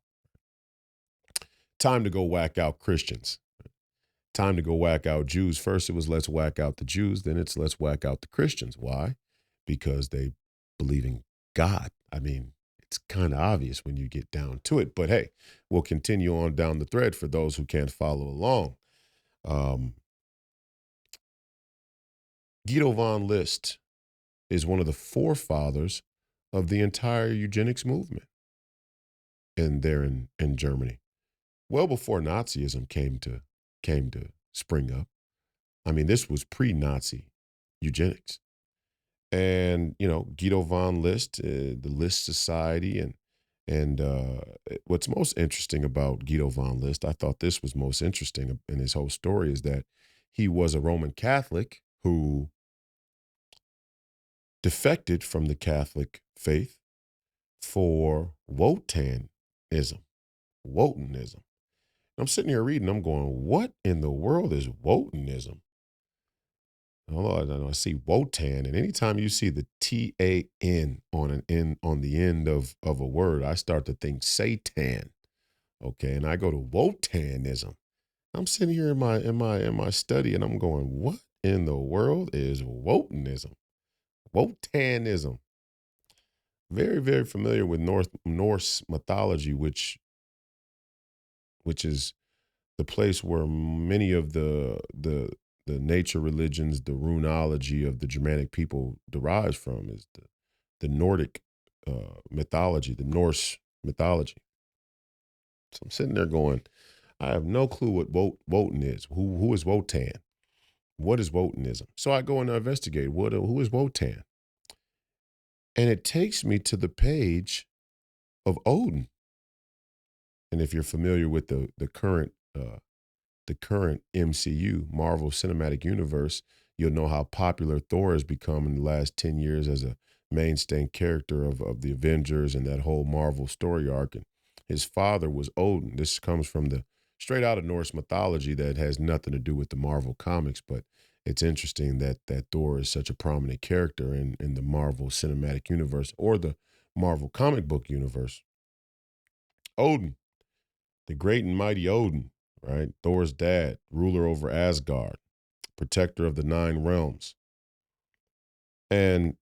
Time to go whack out Christians. Time to go whack out Jews. First, it was let's whack out the Jews. Then it's let's whack out the Christians. Why? Because they believe in God. I mean, it's kind of obvious when you get down to it. But hey, we'll continue on down the thread for those who can't follow along. Guido von List is one of the forefathers of the entire eugenics movement in Germany. Well before Nazism came to spring up. I mean, this was pre-Nazi eugenics. And Guido von List, the List Society, and what's most interesting about Guido von List, I thought this was most interesting in his whole story, is that he was a Roman Catholic who defected from the Catholic faith for Wotanism. Wotanism. I'm sitting here reading, I'm going, what in the world is Wotanism? Although I see Wotan, and anytime you see the T-A-N on the end of a word, I start to think Satan. Okay, and I go to Wotanism. I'm sitting here in my study, and I'm going, what in the world is Wotanism? Wotanism. Very, very familiar with Norse mythology, which is the place where many of the nature religions, the runology of the Germanic people derives from, is the Nordic mythology, the Norse mythology. So I'm sitting there going, I have no clue what Wotan is. Who is Wotan? What is Wotanism? So I go and investigate who is Wotan, and it takes me to the page of Odin. And if you're familiar with the current MCU, Marvel Cinematic Universe, you'll know how popular Thor has become in the last 10 years as a mainstay character of the Avengers and that whole Marvel story arc. And his father was Odin. This comes from straight out of Norse mythology that has nothing to do with the Marvel comics, but it's interesting that Thor is such a prominent character in the Marvel Cinematic Universe or the Marvel comic book universe. Odin, the great and mighty Odin, right? Thor's dad, ruler over Asgard, protector of the 9 realms. And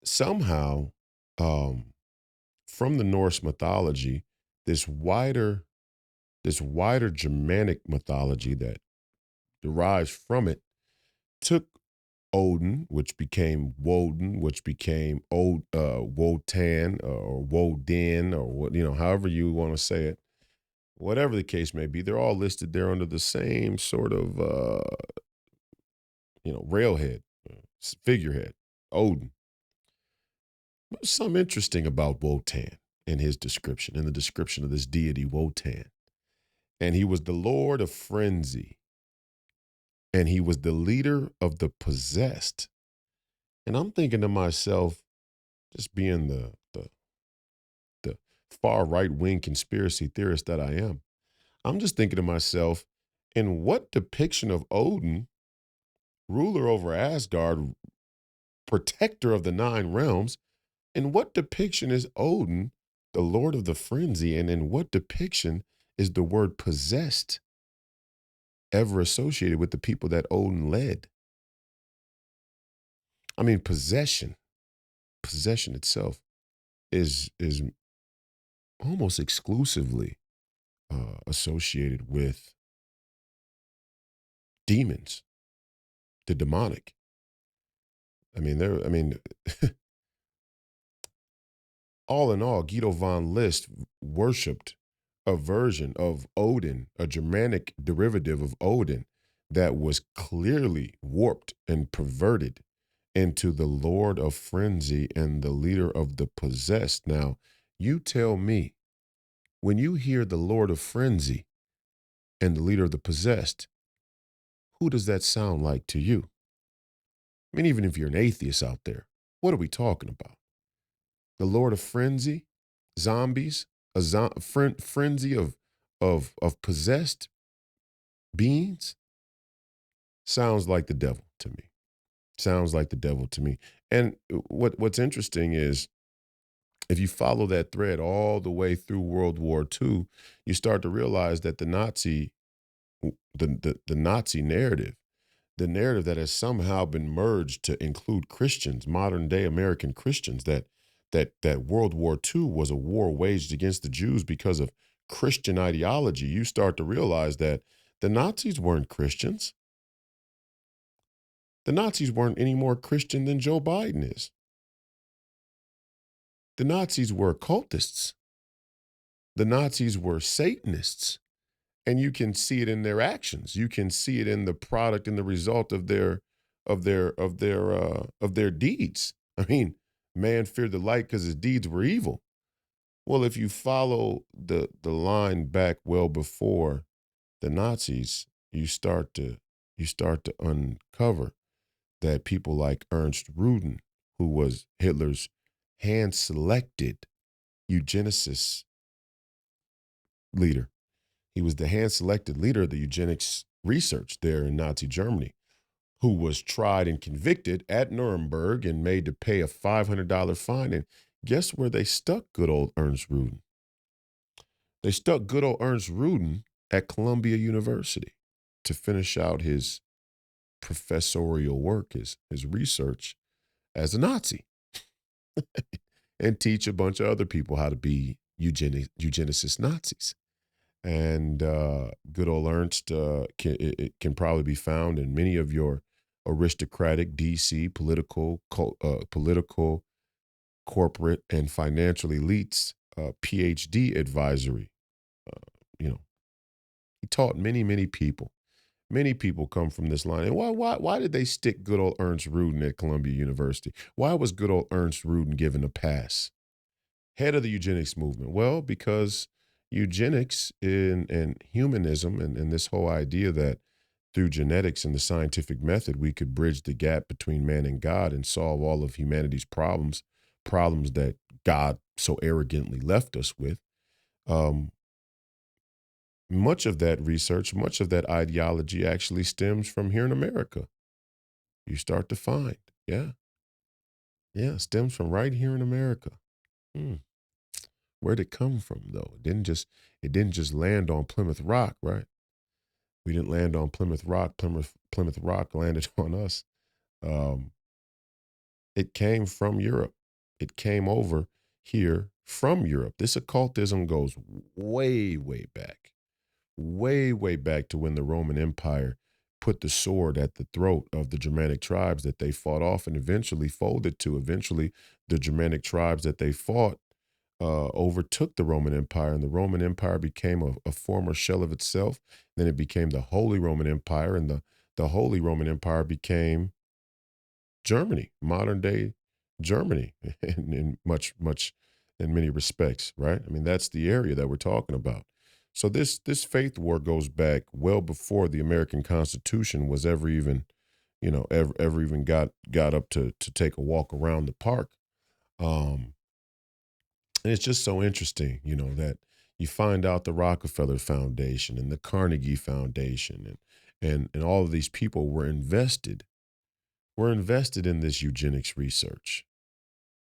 somehow, from the Norse mythology, this wider Germanic mythology that derives from it took Odin, which became Woden, which became Wotan or Woden, or however you want to say it. Whatever the case may be, they're all listed there under the same sort of, railhead, figurehead, Odin. There's something interesting about Wotan in his description, in the description of this deity, Wotan. And he was the lord of frenzy, and he was the leader of the possessed. And I'm thinking to myself, just being the far right wing conspiracy theorist that I am, I'm just thinking to myself, in what depiction of Odin, ruler over Asgard, protector of the nine realms, in what depiction is Odin the lord of the frenzy, and in what depiction is the word possessed ever associated with the people that Odin led? I mean, possession itself is almost exclusively associated with demons, the demonic. I mean, all in all, Guido von List worshipped a version of Odin, a Germanic derivative of Odin that was clearly warped and perverted into the Lord of Frenzy and the leader of the possessed. Now, you tell me, when you hear the Lord of Frenzy and the leader of the possessed, who does that sound like to you? I mean, even if you're an atheist out there, what are we talking about? The Lord of Frenzy, zombies, frenzy of possessed beings? Sounds like the devil to me. Sounds like the devil to me. And what's interesting is, if you follow that thread all the way through World War II, you start to realize that the Nazi narrative, the narrative that has somehow been merged to include Christians, modern day American Christians, that World War II was a war waged against the Jews because of Christian ideology. You start to realize that the Nazis weren't Christians. The Nazis weren't any more Christian than Joe Biden is. The Nazis were cultists. The Nazis were Satanists. And you can see it in their actions. You can see it in the product and the result of their deeds. I mean, man feared the light because his deeds were evil. Well, if you follow the line back well before the Nazis, you start to uncover that people like Ernst Rudin, who was Hitler's hand-selected eugenicist leader. He was the hand-selected leader of the eugenics research there in Nazi Germany, who was tried and convicted at Nuremberg and made to pay a $500 fine. And guess where they stuck good old Ernst Rudin? They stuck good old Ernst Rudin at Columbia University to finish out his professorial work, his research as a Nazi, and teach a bunch of other people how to be eugenicist Nazis. And good old Ernst it can probably be found in many of your aristocratic DC political, corporate, and financial elites PhD advisory. You know, he taught many people. Many people come from this line. And why did they stick good old Ernst Rudin at Columbia University? Why was good old Ernst Rudin given a pass? Head of the eugenics movement. Well, because eugenics and humanism and this whole idea that through genetics and the scientific method, we could bridge the gap between man and God and solve all of humanity's problems that God so arrogantly left us with. Um, Much of that research, much of that ideology actually stems from here in America. You start to find, yeah, yeah, stems from right here in America. Hmm. Where'd it come from though? It didn't just land on Plymouth Rock, right? We didn't land on Plymouth Rock. Plymouth Rock landed on us. Um, it came from Europe. It came over here from Europe. This occultism goes way back, way back to when the Roman Empire put the sword at the throat of the Germanic tribes that they fought off and eventually folded to. Eventually, the Germanic tribes that they fought overtook the Roman Empire, and the Roman Empire became a former shell of itself. Then it became the Holy Roman Empire, and the Holy Roman Empire became Germany, modern day Germany, in much in many respects, right? I mean, that's the area that we're talking about. So this faith war goes back well before the American Constitution was ever even, ever even got up to take a walk around the park. Um, and it's just so interesting, that You find out the Rockefeller Foundation and the Carnegie Foundation and all of these people were invested in this eugenics research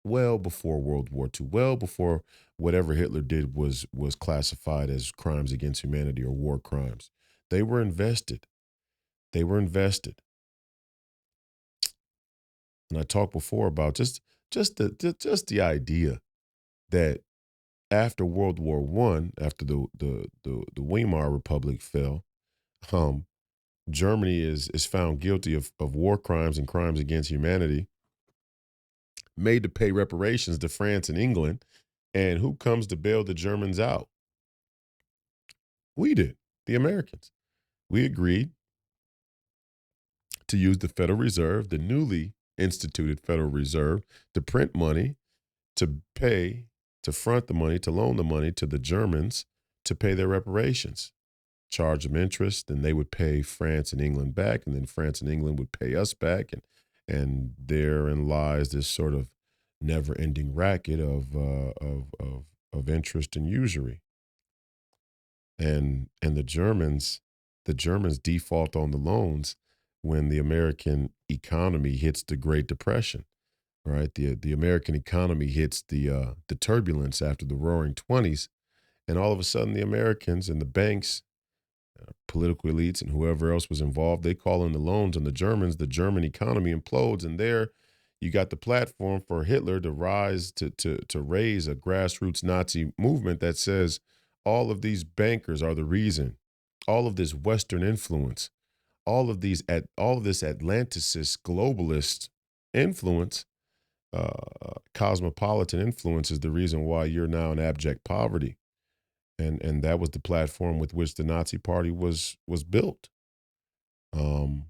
well before World War II, well before whatever Hitler did was classified as crimes against humanity or war crimes. They were invested. They were invested. And I talked before about just the idea that after World War One, after the Weimar Republic fell, um, Germany is found guilty of war crimes and crimes against humanity, made to pay reparations to France and England. And who comes to bail the Germans out? We did, the Americans. We agreed to use the Federal Reserve, the newly instituted Federal Reserve, to print money, to pay, to front the money, to loan the money to the Germans to pay their reparations, charge them interest, and they would pay France and England back, and then France and England would pay us back, and therein lies this sort of never-ending racket of interest and usury. And the Germans default on the loans when the American economy hits the Great Depression, right? The American economy hits the turbulence after the Roaring Twenties, and all of a sudden the Americans and the banks, political elites, and whoever else was involved, they call in the loans on the Germans. The German economy implodes, and there you got the platform for Hitler to rise to raise a grassroots Nazi movement that says all of these bankers are the reason, all of this Western influence, all of this Atlanticist globalist influence, cosmopolitan influence is the reason why you're now in abject poverty. And that was the platform with which the Nazi Party was built. Um,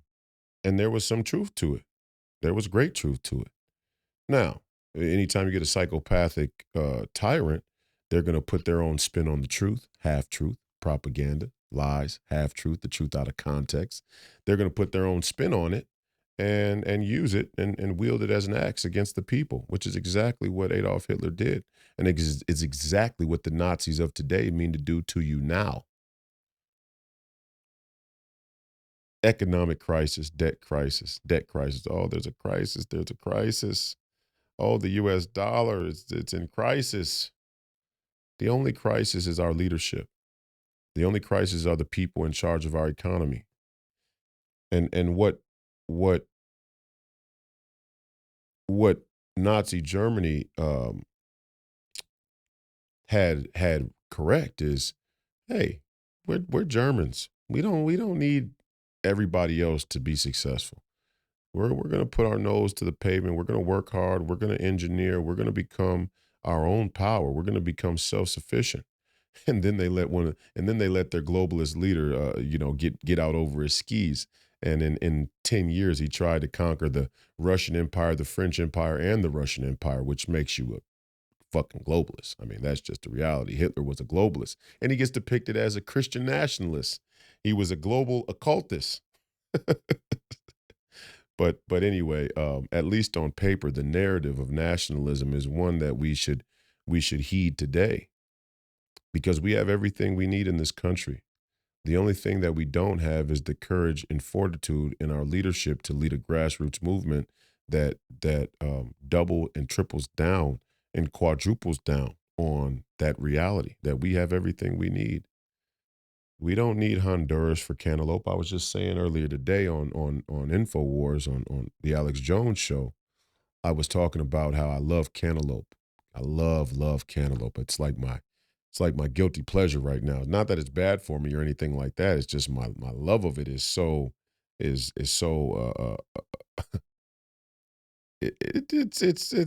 and there was some truth to it. There was great truth to it. Now, anytime you get a psychopathic tyrant, they're going to put their own spin on the truth, half truth, propaganda, lies, half truth, the truth out of context. They're going to put their own spin on it and use it and wield it as an axe against the people, which is exactly what Adolf Hitler did. And it's exactly what the Nazis of today mean to do to you now. Economic crisis, debt crisis, debt crisis. Oh, there's a crisis. There's a crisis. Oh, the US dollar, it's in crisis. The only crisis is our leadership. The only crisis are the people in charge of our economy. And what what Nazi Germany had correct is, hey, we're Germans. We don't need everybody else to be successful. We're going to put our nose to the pavement. We're going to work hard. We're going to engineer. We're going to become our own power. We're going to become self-sufficient. And then they let their globalist leader, get out over his skis. And in 10 years, he tried to conquer the Russian Empire, the French Empire, and the Russian Empire, which makes you a fucking globalist. I mean, that's just the reality. Hitler was a globalist, and he gets depicted as a Christian nationalist. He was a global occultist. But anyway, at least on paper, the narrative of nationalism is one that we should heed today because we have everything we need in this country. The only thing that we don't have is the courage and fortitude in our leadership to lead a grassroots movement that double and triples down and quadruples down on that reality that we have everything we need. We don't need Honduras for cantaloupe. I was just saying earlier today on Infowars on the Alex Jones show. I was talking about how I love cantaloupe. I love cantaloupe. It's like my guilty pleasure right now. Not that it's bad for me or anything like that. It's just my love of it is so it's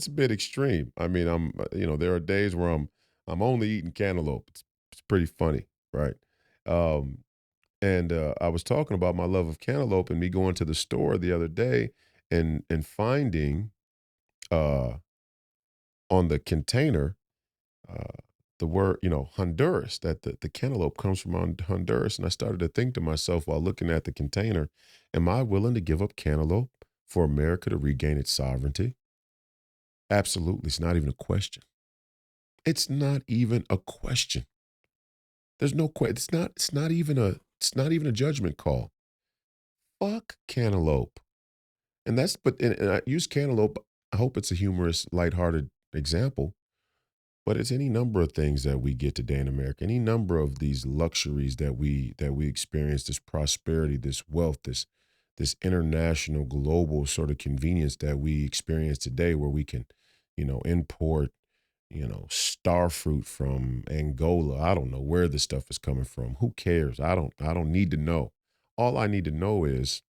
a bit extreme. I mean, there are days where I'm only eating cantaloupe. It's pretty funny, right? Um, and I was talking about my love of cantaloupe and me going to the store the other day and finding uh, on the container uh, the word, Honduras, that the cantaloupe comes from Honduras. And I started to think to myself while looking at the container, am I willing to give up cantaloupe for America to regain its sovereignty? Absolutely. It's not even a question. It's not even a question. There's no question. It's not even a judgment call. Fuck cantaloupe. And I use cantaloupe. I hope it's a humorous, lighthearted example, but it's any number of things that we get today in America, any number of these luxuries that we experience, this prosperity, this wealth, this international global sort of convenience that we experience today where we can, import, star fruit from Angola. I don't know where this stuff is coming from. Who cares? I don't need to know. All I need to know is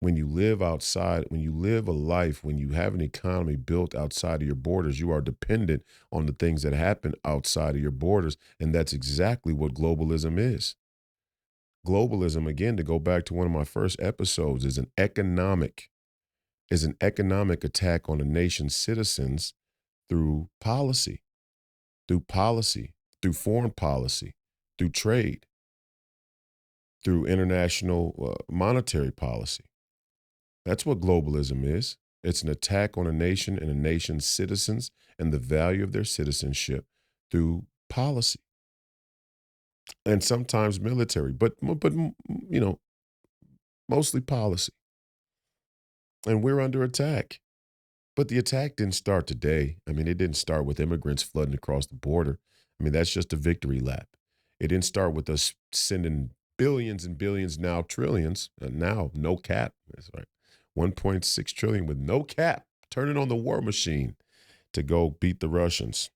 when you live outside, when you live a life, when you have an economy built outside of your borders, you are dependent on the things that happen outside of your borders. And that's exactly what globalism is. Globalism, again, to go back to one of my first episodes, is an economic attack on a nation's citizens through policy, through policy, through foreign policy, through trade, through international monetary policy. That's what globalism is. It's an attack on a nation and a nation's citizens and the value of their citizenship through policy and sometimes military, but mostly policy. And we're under attack. But the attack didn't start today. I mean, it didn't start with immigrants flooding across the border. I mean, that's just a victory lap. It didn't start with us sending billions and billions, now trillions, now no cap. That's right. 1.6 trillion with no cap, turning on the war machine to go beat the Russians.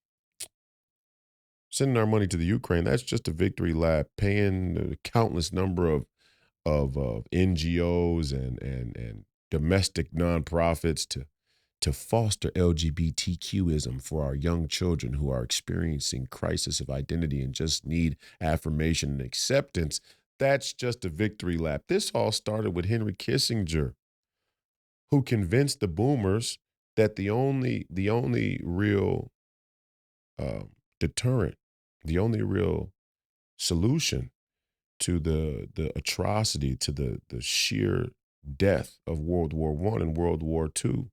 Sending our money to the Ukraine, that's just a victory lap, paying the countless number of NGOs and domestic nonprofits to foster LGBTQism for our young children who are experiencing crisis of identity and just need affirmation and acceptance. That's just a victory lap. This all started with Henry Kissinger, who convinced the boomers that the only real deterrent, the only real solution to the atrocity, to the sheer death of World War I and World War II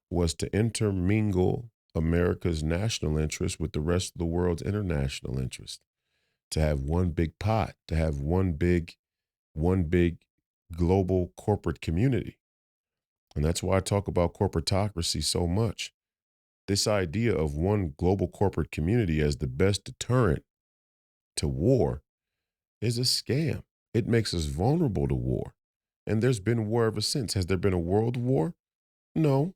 was to intermingle America's national interest with the rest of the world's international interest, to have one big pot, to have one big global corporate community. And that's why I talk about corporatocracy so much. This idea of one global corporate community as the best deterrent to war is a scam. It makes us vulnerable to war. And there's been war ever since. Has there been a world war? No,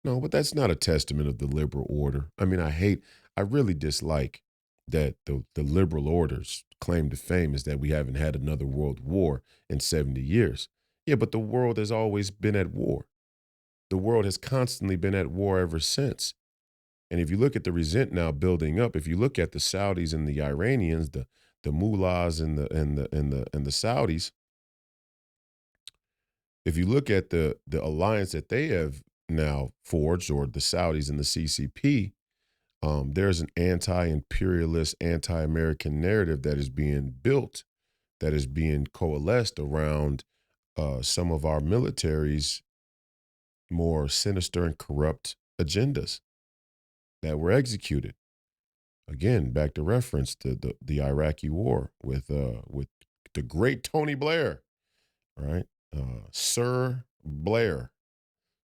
no, but that's not a testament of the liberal order. I mean, I really dislike that the liberal order's claim to fame is that we haven't had another world war in 70 years. Yeah, but the world has always been at war. The world has constantly been at war ever since. And if you look at the resent now building up, if you look at the Saudis and the Iranians, the mullahs and the Saudis, if you look at the alliance that they have now forged, or the Saudis and the CCP, there's an anti-imperialist, anti-American narrative that is being built, that is being coalesced around some of our military's more sinister and corrupt agendas that were executed. Again, back to reference to the Iraqi war with the great Tony Blair, right? Sir Blair,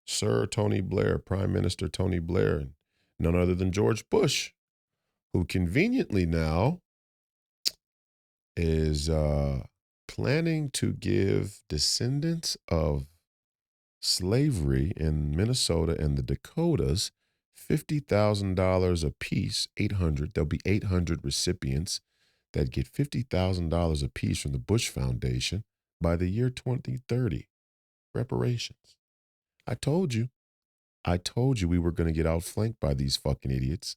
Sir Tony Blair, Prime Minister Tony Blair, and none other than George Bush, who conveniently now is planning to give descendants of slavery in Minnesota and the Dakotas $50,000 apiece, 800. There'll be 800 recipients that get $50,000 apiece from the Bush Foundation by the year 2030. Reparations. I told you. I told you we were going to get outflanked by these fucking idiots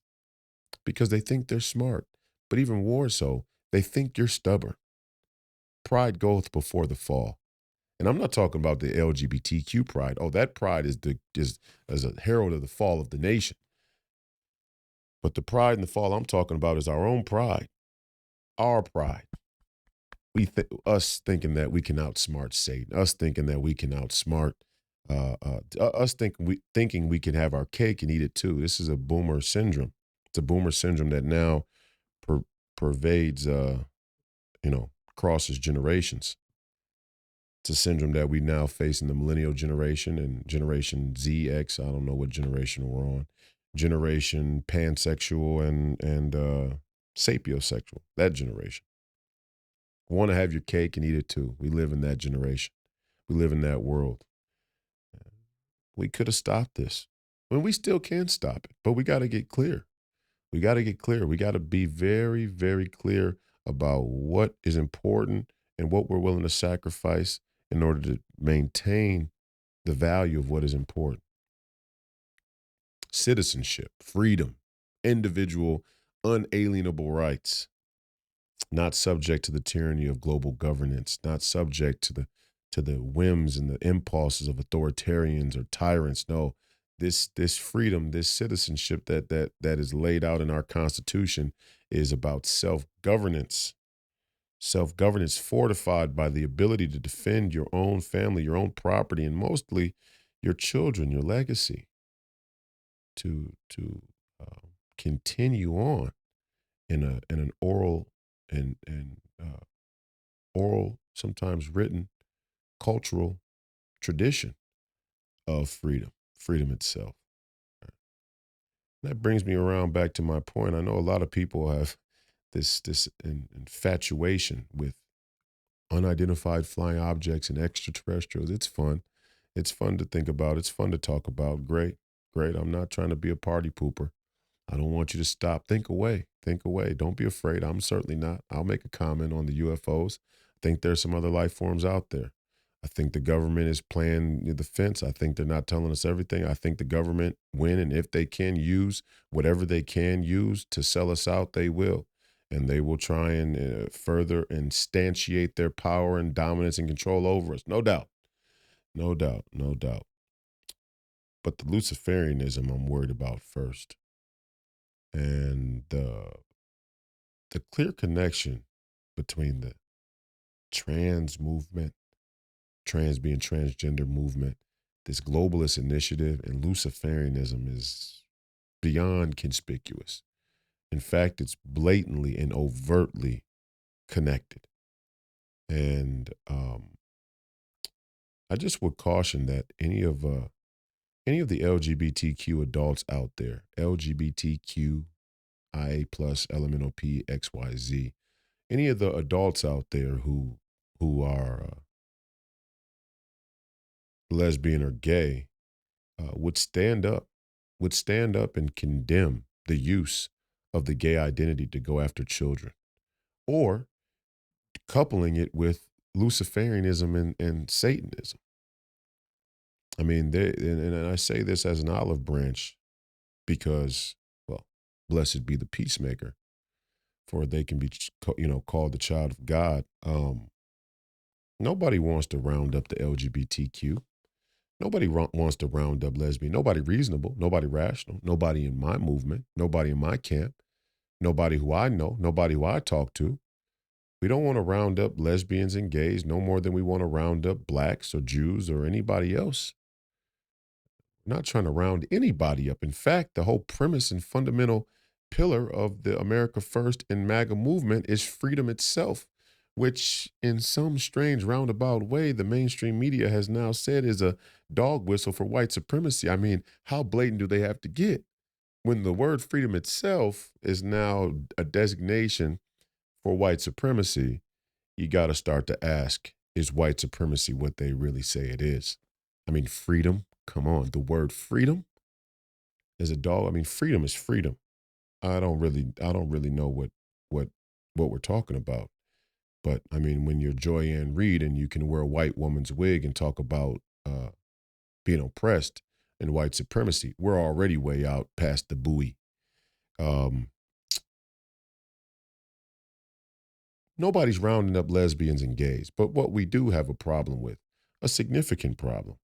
because they think they're smart. But even more so, they think you're stubborn. Pride goeth before the fall. And I'm not talking about the LGBTQ pride. Oh, that pride is as a herald of the fall of the nation. But the pride and the fall I'm talking about is our own pride. Our pride. Us thinking that we can outsmart Satan. Us thinking that we can outsmart. Us thinking we can have our cake and eat it too. This is a boomer syndrome. It's a boomer syndrome that now pervades, crosses generations. It's a syndrome that we now face in the millennial generation and Generation Z, X. I don't know what generation we're on. Generation pansexual and sapiosexual. That generation want to have your cake and eat it too. We live in that generation. We live in that world. We could have stopped this. When we still can stop it, but we got to get clear. We got to get clear. We got to be very, very clear about what is important and what we're willing to sacrifice in order to maintain the value of what is important. Citizenship, freedom, individual, unalienable rights, not subject to the tyranny of global governance, not subject to the whims and the impulses of authoritarians or tyrants. No, this freedom, this citizenship that is laid out in our Constitution is about self-governance. Self-governance fortified by the ability to defend your own family, your own property, and mostly your children, your legacy, to continue on in an oral and oral, sometimes written, cultural tradition of freedom, freedom itself. That brings me around back to my point. I know a lot of people have this infatuation with unidentified flying objects and extraterrestrials. It's fun. It's fun to think about. It's fun to talk about. Great, great. I'm not trying to be a party pooper. I don't want you to stop. Think away. Think away. Don't be afraid. I'm certainly not. I'll make a comment on the UFOs. I think there's some other life forms out there. I think the government is playing the fence. I think they're not telling us everything. I think the government, when and if they can use whatever they can use to sell us out, they will. And they will try and further instantiate their power and dominance and control over us. No doubt. No doubt. No doubt. But the Luciferianism I'm worried about first. And the clear connection between the trans movement, trans being transgender movement, this globalist initiative, and Luciferianism is beyond conspicuous. In fact, it's blatantly and overtly connected. And I just would caution that any of the LGBTQ adults out there, LGBTQ IA plus LMNOP XYZ, any of the adults out there who are lesbian or gay would stand up and condemn the use of the gay identity to go after children, or coupling it with Luciferianism and Satanism. I mean, and I say this as an olive branch because, well, blessed be the peacemaker, for they can be, called the child of God. Nobody wants to round up the LGBTQ. Nobody wants to round up lesbian. Nobody reasonable. Nobody rational. Nobody in my movement. Nobody in my camp. Nobody who I know. Nobody who I talk to. We don't want to round up lesbians and gays no more than we want to round up blacks or Jews or anybody else. We're not trying to round anybody up. In fact, the whole premise and fundamental pillar of the America First and MAGA movement is freedom itself, which in some strange roundabout way, the mainstream media has now said is a dog whistle for white supremacy. I mean, how blatant do they have to get when the word freedom itself is now a designation for white supremacy? You got to start to ask, is white supremacy what they really say it is? I mean, freedom, come on. The word freedom is a dog. I mean, freedom is freedom. I don't really know what we're talking about. But I mean, when you're Joyanne Reed and you can wear a white woman's wig and talk about being oppressed and white supremacy, we're already way out past the buoy. Nobody's rounding up lesbians and gays, but what we do have a problem with, a significant problem,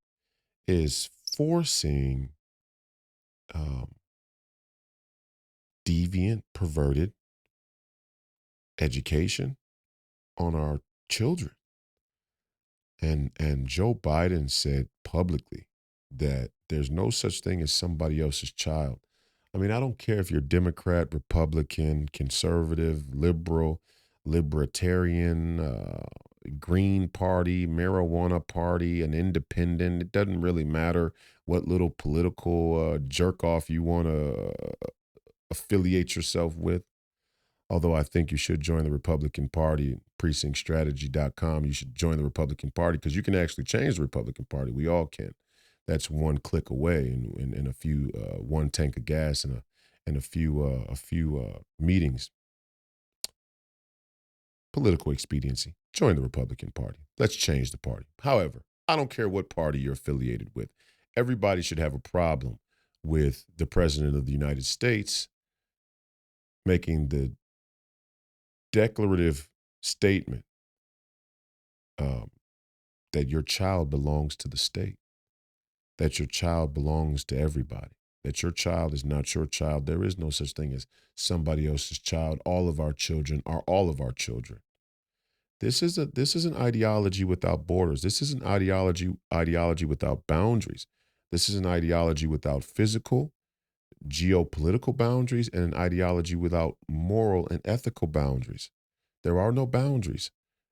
is forcing deviant, perverted education on our children. And Joe Biden said publicly that there's no such thing as somebody else's child. I mean, I don't care if you're Democrat, Republican, conservative, liberal, libertarian, Green Party, marijuana party, an independent. It doesn't really matter what little political jerk off you want to affiliate yourself with. Although I think you should join the Republican Party, precinctstrategy.com. You should join the Republican Party because you can actually change the Republican Party. We all can. That's one click away, and a few one tank of gas and a few meetings. Political expediency. Join the Republican Party. Let's change the party. However, I don't care what party you're affiliated with. Everybody should have a problem with the President of the United States making the declarative statement um, that your child belongs to the state, that your child belongs to everybody, that your child is not your child. There is no such thing as somebody else's child. All of our children are all of our children. This is an ideology without borders. This is an ideology without boundaries. This is an ideology without physical, geopolitical boundaries, and an ideology without moral and ethical boundaries. There are no boundaries.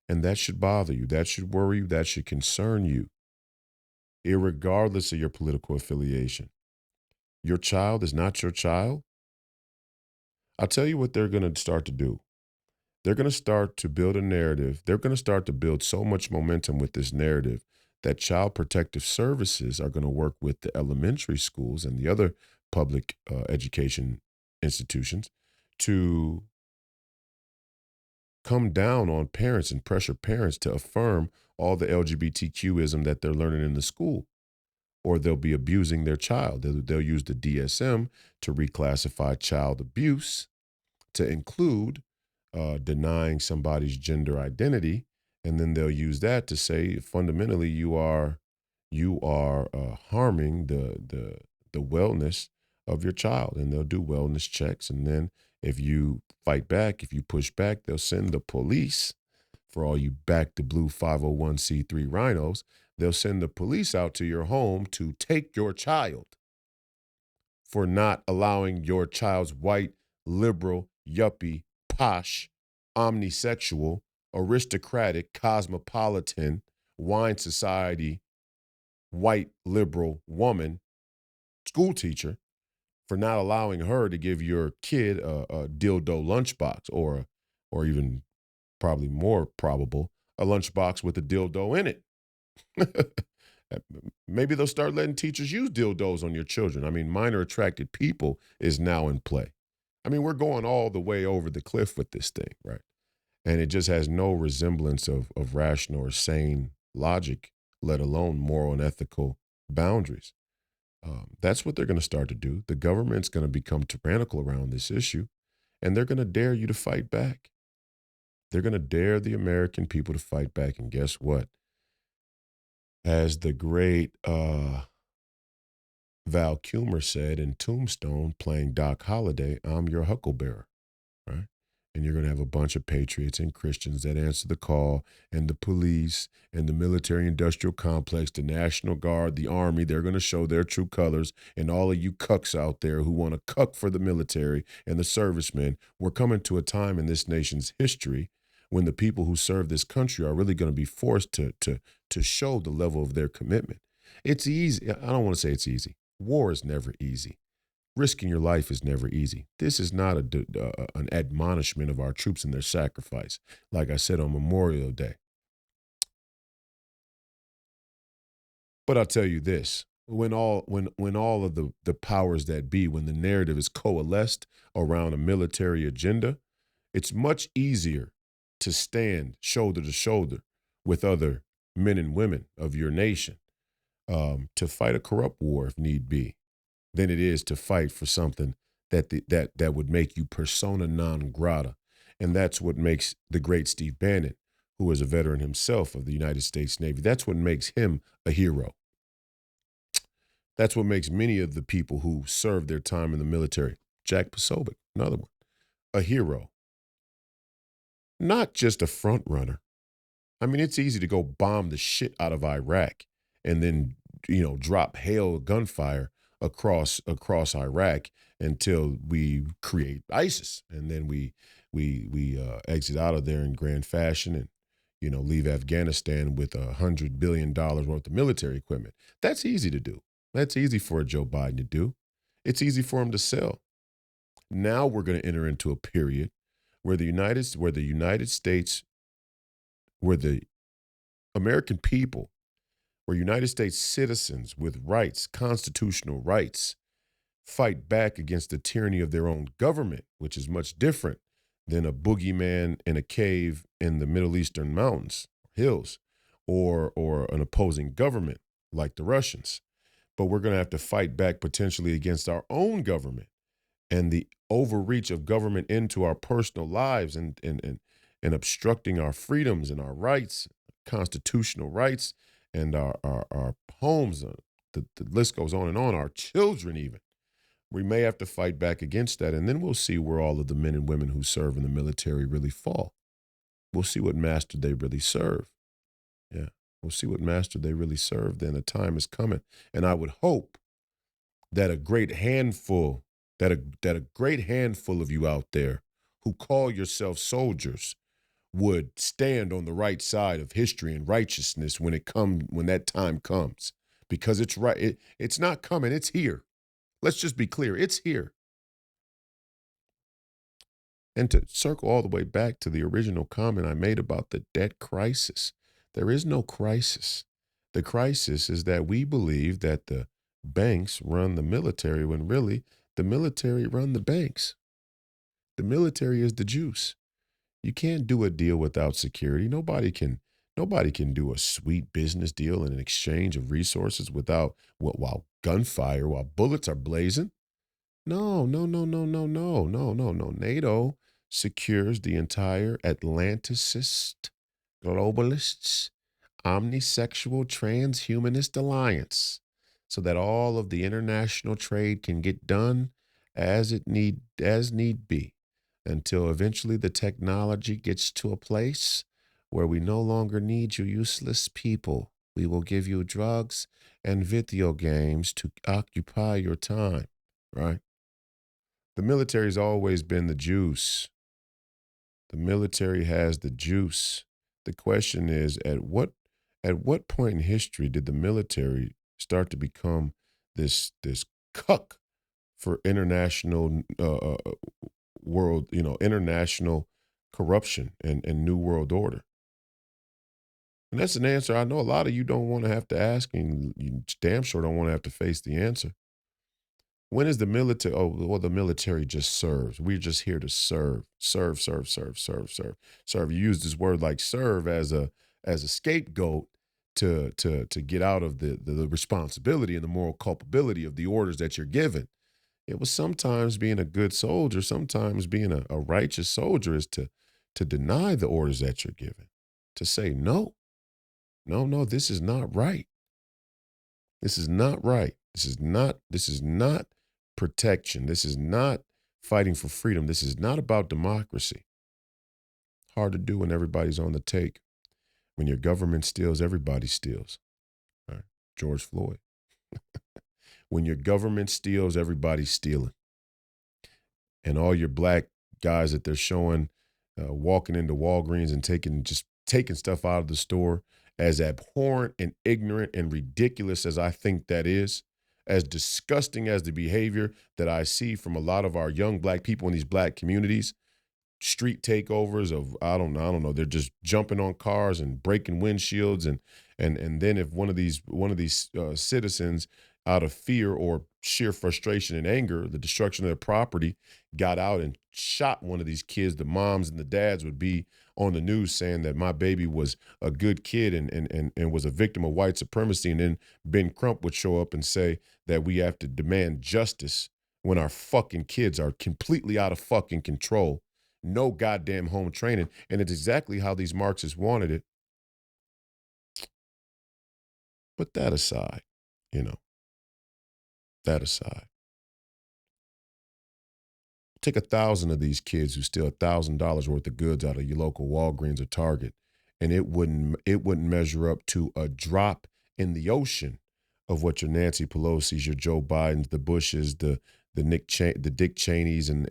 And that should bother you. That should worry you. That should concern you, irregardless of your political affiliation. Your child is not your child. I'll tell you what they're going to start to do. They're going to start to build a narrative. They're going to start to build so much momentum with this narrative that Child Protective Services are going to work with the elementary schools and the other public education institutions to come down on parents and pressure parents to affirm all the LGBTQism that they're learning in the school, or they'll be abusing their child. They'll use the DSM to reclassify child abuse to include denying somebody's gender identity, and then they'll use that to say fundamentally you are harming the wellness of your child, and they'll do wellness checks, and then if you fight back, if you push back, they'll send the police. For all you back to blue 501c3 rhinos, they'll send the police out to your home to take your child for not allowing your child's white, liberal, yuppie, posh, omnisexual, aristocratic, cosmopolitan, wine society, white, liberal woman, school teacher, for not allowing her to give your kid a dildo lunchbox, or even probably more probable, a lunchbox with a dildo in it. Maybe they'll start letting teachers use dildos on your children. I mean, minor attracted people is now in play. I mean, we're going all the way over the cliff with this thing, right? And it just has no resemblance of rational or sane logic, let alone moral and ethical boundaries. That's what they're going to start to do. The government's going to become tyrannical around this issue, and they're going to dare you to fight back. They're going to dare the American people to fight back. And guess what? As the great Val Kilmer said in Tombstone, playing Doc Holliday, I'm your hucklebearer, right? And you're going to have a bunch of patriots and Christians that answer the call, and the police and the military industrial complex, the National Guard, the Army. They're going to show their true colors. And all of you cucks out there who want to cuck for the military and the servicemen, we're coming to a time in this nation's history when the people who serve this country are really going to be forced to show the level of their commitment. It's easy. I don't want to say it's easy. War is never easy. Risking your life is never easy. This is not an admonishment of our troops and their sacrifice, like I said on Memorial Day. But I'll tell you this, when all of the powers that be, when the narrative is coalesced around a military agenda, it's much easier to stand shoulder to shoulder with other men and women of your nation, to fight a corrupt war if need be, than it is to fight for something that would make you persona non grata. And that's what makes the great Steve Bannon, who is a veteran himself of the United States Navy, that's what makes him a hero. That's what makes many of the people who served their time in the military, Jack Posobiec, another one, a hero. Not just a front runner. I mean, it's easy to go bomb the shit out of Iraq and then, drop hail gunfire across Iraq until we create ISIS, and then we exit out of there in grand fashion and leave Afghanistan with $100 billion worth of military equipment. That's easy to do. That's easy for a Joe Biden to do. It's easy for him to sell. Now we're going to enter into a period where the United States, where the American people, where United States citizens with rights, constitutional rights, fight back against the tyranny of their own government, which is much different than a boogeyman in a cave in the Middle Eastern mountains, hills, or an opposing government like the Russians. But we're going to have to fight back potentially against our own government and the overreach of government into our personal lives and obstructing our freedoms and our rights, constitutional rights, and our homes. The list goes on and on, our children even. We may have to fight back against that, and then we'll see where all of the men and women who serve in the military really fall. We'll see what master they really serve. Yeah, we'll see what master they really serve. Then a time is coming, and I would hope that a great handful, that a great handful of you out there who call yourself soldiers would stand on the right side of history and righteousness when that time comes, because it's right. It's not coming. It's here. Let's just be clear. It's here. And to circle all the way back to the original comment I made about the debt crisis, there is no crisis. The crisis is that we believe that the banks run the military when really the military run the banks. The military is the juice. You can't do a deal without security. Nobody can do a sweet business deal in an exchange of resources while gunfire, while bullets are blazing. No, no, no, no, no, no, no, no, no. NATO secures the entire Atlanticist, globalists, omnisexual, transhumanist alliance so that all of the international trade can get done as need be, until eventually the technology gets to a place where we no longer need you useless people. We will give you drugs and video games to occupy your time, right? The military's always been the juice. The military has the juice. The question is, at what point in history did the military start to become this cuck for international world, international corruption and new world order? And that's an answer I know a lot of you don't want to have to ask, and you damn sure don't want to have to face the answer. When is the military? Oh, well, the military just serves. We're just here to serve, serve, serve, serve, serve, serve, serve. You use this word like serve as a scapegoat to get out of the responsibility and the moral culpability of the orders that you're given. It was sometimes being a good soldier, sometimes being a righteous soldier is to deny the orders that you're given, to say no, no, no, this is not right. This is not right. This is not protection. This is not fighting for freedom. This is not about democracy. Hard to do when everybody's on the take. When your government steals, everybody steals. Right? George Floyd. When your government steals, everybody's stealing. And all your black guys that they're showing walking into Walgreens and taking stuff out of the store, as abhorrent and ignorant and ridiculous as I think that is, as disgusting as the behavior that I see from a lot of our young black people in these black communities, street takeovers of I don't know, they're just jumping on cars and breaking windshields, and then if one of these citizens, out of fear or sheer frustration and anger, the destruction of their property, got out and shot one of these kids, the moms and the dads would be on the news saying that my baby was a good kid and was a victim of white supremacy. And then Ben Crump would show up and say that we have to demand justice when our fucking kids are completely out of fucking control. No goddamn home training. And it's exactly how these Marxists wanted it. Put that aside, that aside. Take 1,000 of these kids who steal $1,000 worth of goods out of your local Walgreens or Target, and it wouldn't measure up to a drop in the ocean of what your Nancy Pelosi's, your Joe Bidens, the Bushes, the the Dick Cheneys and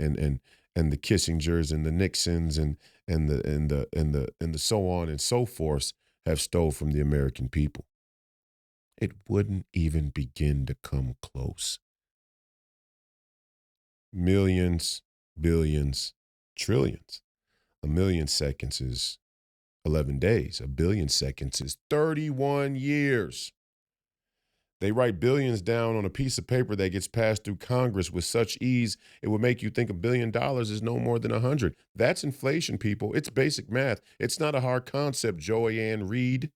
the Kissingers and the Nixons and the so on and so forth have stole from the American people. It wouldn't even begin to come close. Millions, billions, trillions. A million seconds is 11 days. A billion seconds is 31 years. They write billions down on a piece of paper that gets passed through Congress with such ease, it would make you think $1 billion is no more than 100. That's inflation, people. It's basic math. It's not a hard concept, Joey Ann Reid.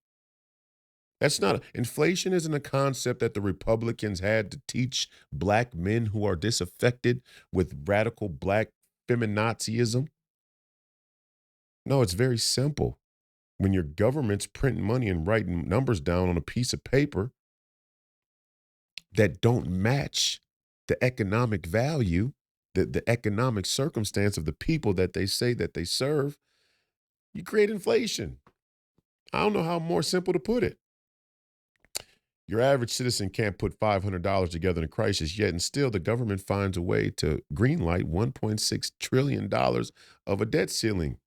Inflation isn't a concept that the Republicans had to teach black men who are disaffected with radical black feminazism. No, it's very simple. When your government's printing money and writing numbers down on a piece of paper that don't match the economic value, the economic circumstance of the people that they say that they serve, you create inflation. I don't know how more simple to put it. Your average citizen can't put $500 together in a crisis yet, and still the government finds a way to greenlight $1.6 trillion of a debt ceiling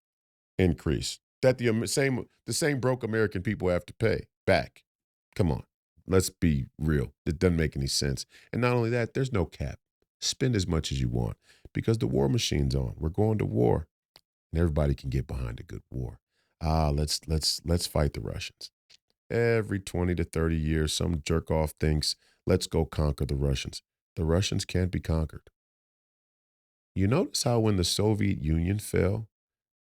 increase that the same broke American people have to pay back. Come on, let's be real. It doesn't make any sense. And not only that, there's no cap. Spend as much as you want because the war machine's on. We're going to war, and everybody can get behind a good war. Let's fight the Russians. Every 20 to 30 years, some jerk off thinks, let's go conquer the Russians. The Russians can't be conquered. You notice how when the Soviet Union fell,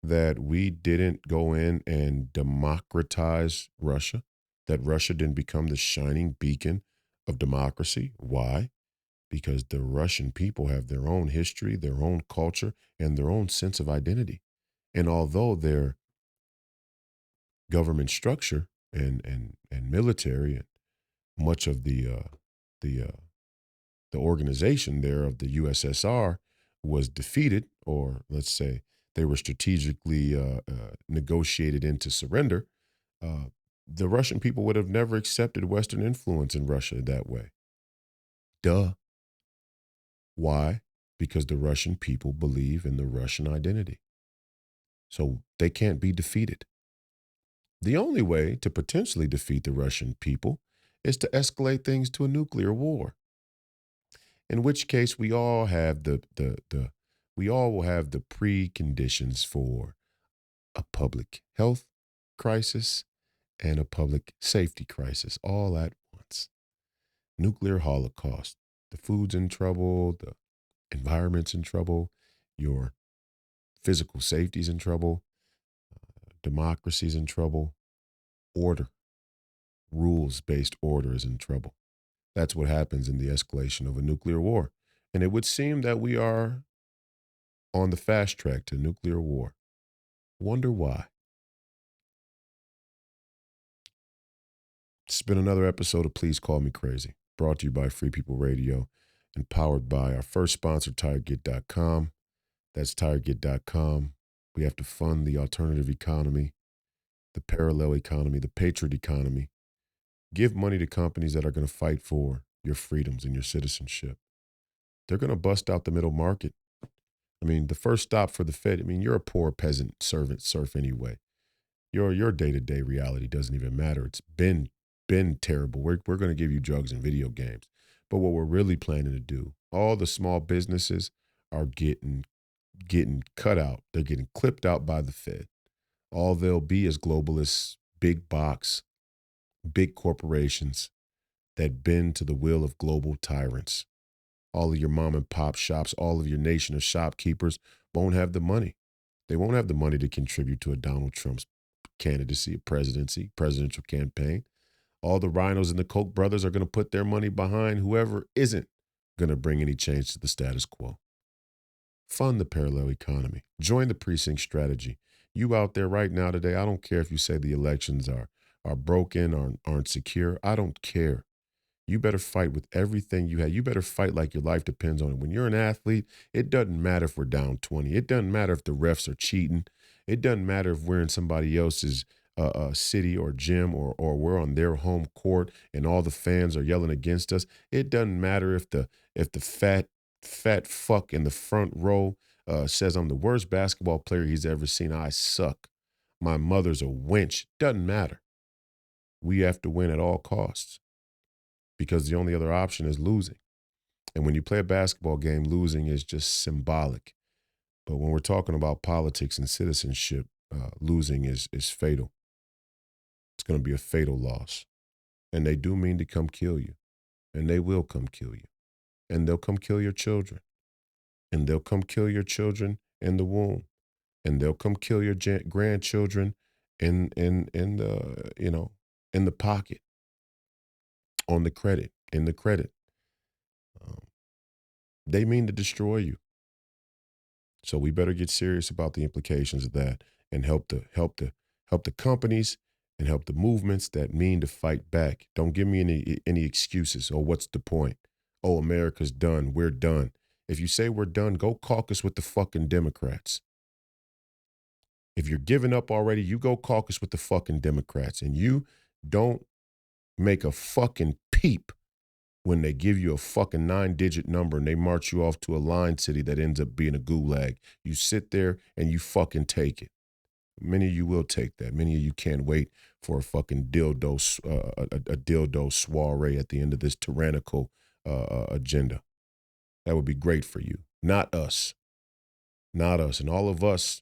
that we didn't go in and democratize Russia, that Russia didn't become the shining beacon of democracy. Why? Because the Russian people have their own history, their own culture, and their own sense of identity. And although their government structure and military and much of the organization there of the USSR was defeated, or let's say they were strategically negotiated into surrender, the Russian people would have never accepted Western influence in Russia that way. Duh. Why? Because the Russian people believe in the Russian identity. So they can't be defeated. The only way to potentially defeat the Russian people is to escalate things to a nuclear war. In which case we all have we all will have the preconditions for a public health crisis and a public safety crisis all at once. Nuclear holocaust. The food's in trouble, the environment's in trouble, your physical safety's in trouble, democracy's in trouble, order, rules-based order is in trouble. That's what happens in the escalation of a nuclear war. And it would seem that we are on the fast track to nuclear war. Wonder why. It's been another episode of Please Call Me Crazy, brought to you by Free People Radio and powered by our first sponsor, TireGet.com. That's TireGet.com. We have to fund the alternative economy, the parallel economy, the patriot economy. Give money to companies that are going to fight for your freedoms and your citizenship. They're going to bust out the middle market. I mean, the first stop for the Fed, you're a poor peasant servant serf anyway. Your day-to-day reality doesn't even matter. It's been terrible. We're going to give you drugs and video games. But what we're really planning to do, all the small businesses are getting cut out. They're getting clipped out by the Fed. All they'll be is globalists, big box, big corporations that bend to the will of global tyrants. All of your mom and pop shops, all of your nation of shopkeepers won't have the money. They won't have the money to contribute to a Donald Trump's candidacy, presidential campaign. All the rhinos and the Koch brothers are going to put their money behind whoever isn't going to bring any change to the status quo. Fund the parallel economy. Join the precinct strategy. You out there right now today, I don't care if you say the elections are broken or aren't secure. I don't care. You better fight with everything you have. You better fight like your life depends on it. When you're an athlete, it doesn't matter if we're down 20. It doesn't matter if the refs are cheating. It doesn't matter if we're in somebody else's city or gym or we're on their home court and all the fans are yelling against us. It doesn't matter if the fat fat fuck in the front row says I'm the worst basketball player he's ever seen. I suck. My mother's a wench. Doesn't matter. We have to win at all costs because the only other option is losing. And when you play a basketball game, losing is just symbolic. But when we're talking about politics and citizenship, losing is fatal. It's going to be a fatal loss. And they do mean to come kill you. And they will come kill you. And they'll come kill your children. And they'll come kill your children in the womb. And they'll come kill your grandchildren in the, in the pocket, on the credit, in the credit. They mean to destroy you. So we better get serious about the implications of that and help the companies and help the movements that mean to fight back. Don't give me any excuses. Oh, what's the point? Oh, America's done. We're done. If you say we're done, go caucus with the fucking Democrats. If you're giving up already, you go caucus with the fucking Democrats, and you don't make a fucking peep when they give you a fucking 9-digit number and they march you off to a line city that ends up being a gulag. You sit there and you fucking take it. Many of you will take that. Many of you can't wait for a fucking dildo, a dildo soiree at the end of this tyrannical agenda. That would be great for you. Not us. Not us. And all of us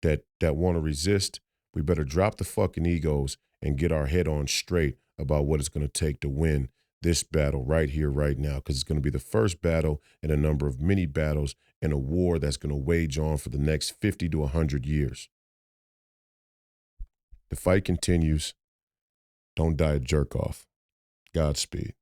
that want to resist, we better drop the fucking egos and get our head on straight about what it's going to take to win this battle right here, right now, because it's going to be the first battle in a number of mini battles in a war that's going to wage on for the next 50 to 100 years. The fight continues. Don't die a jerk off. Godspeed.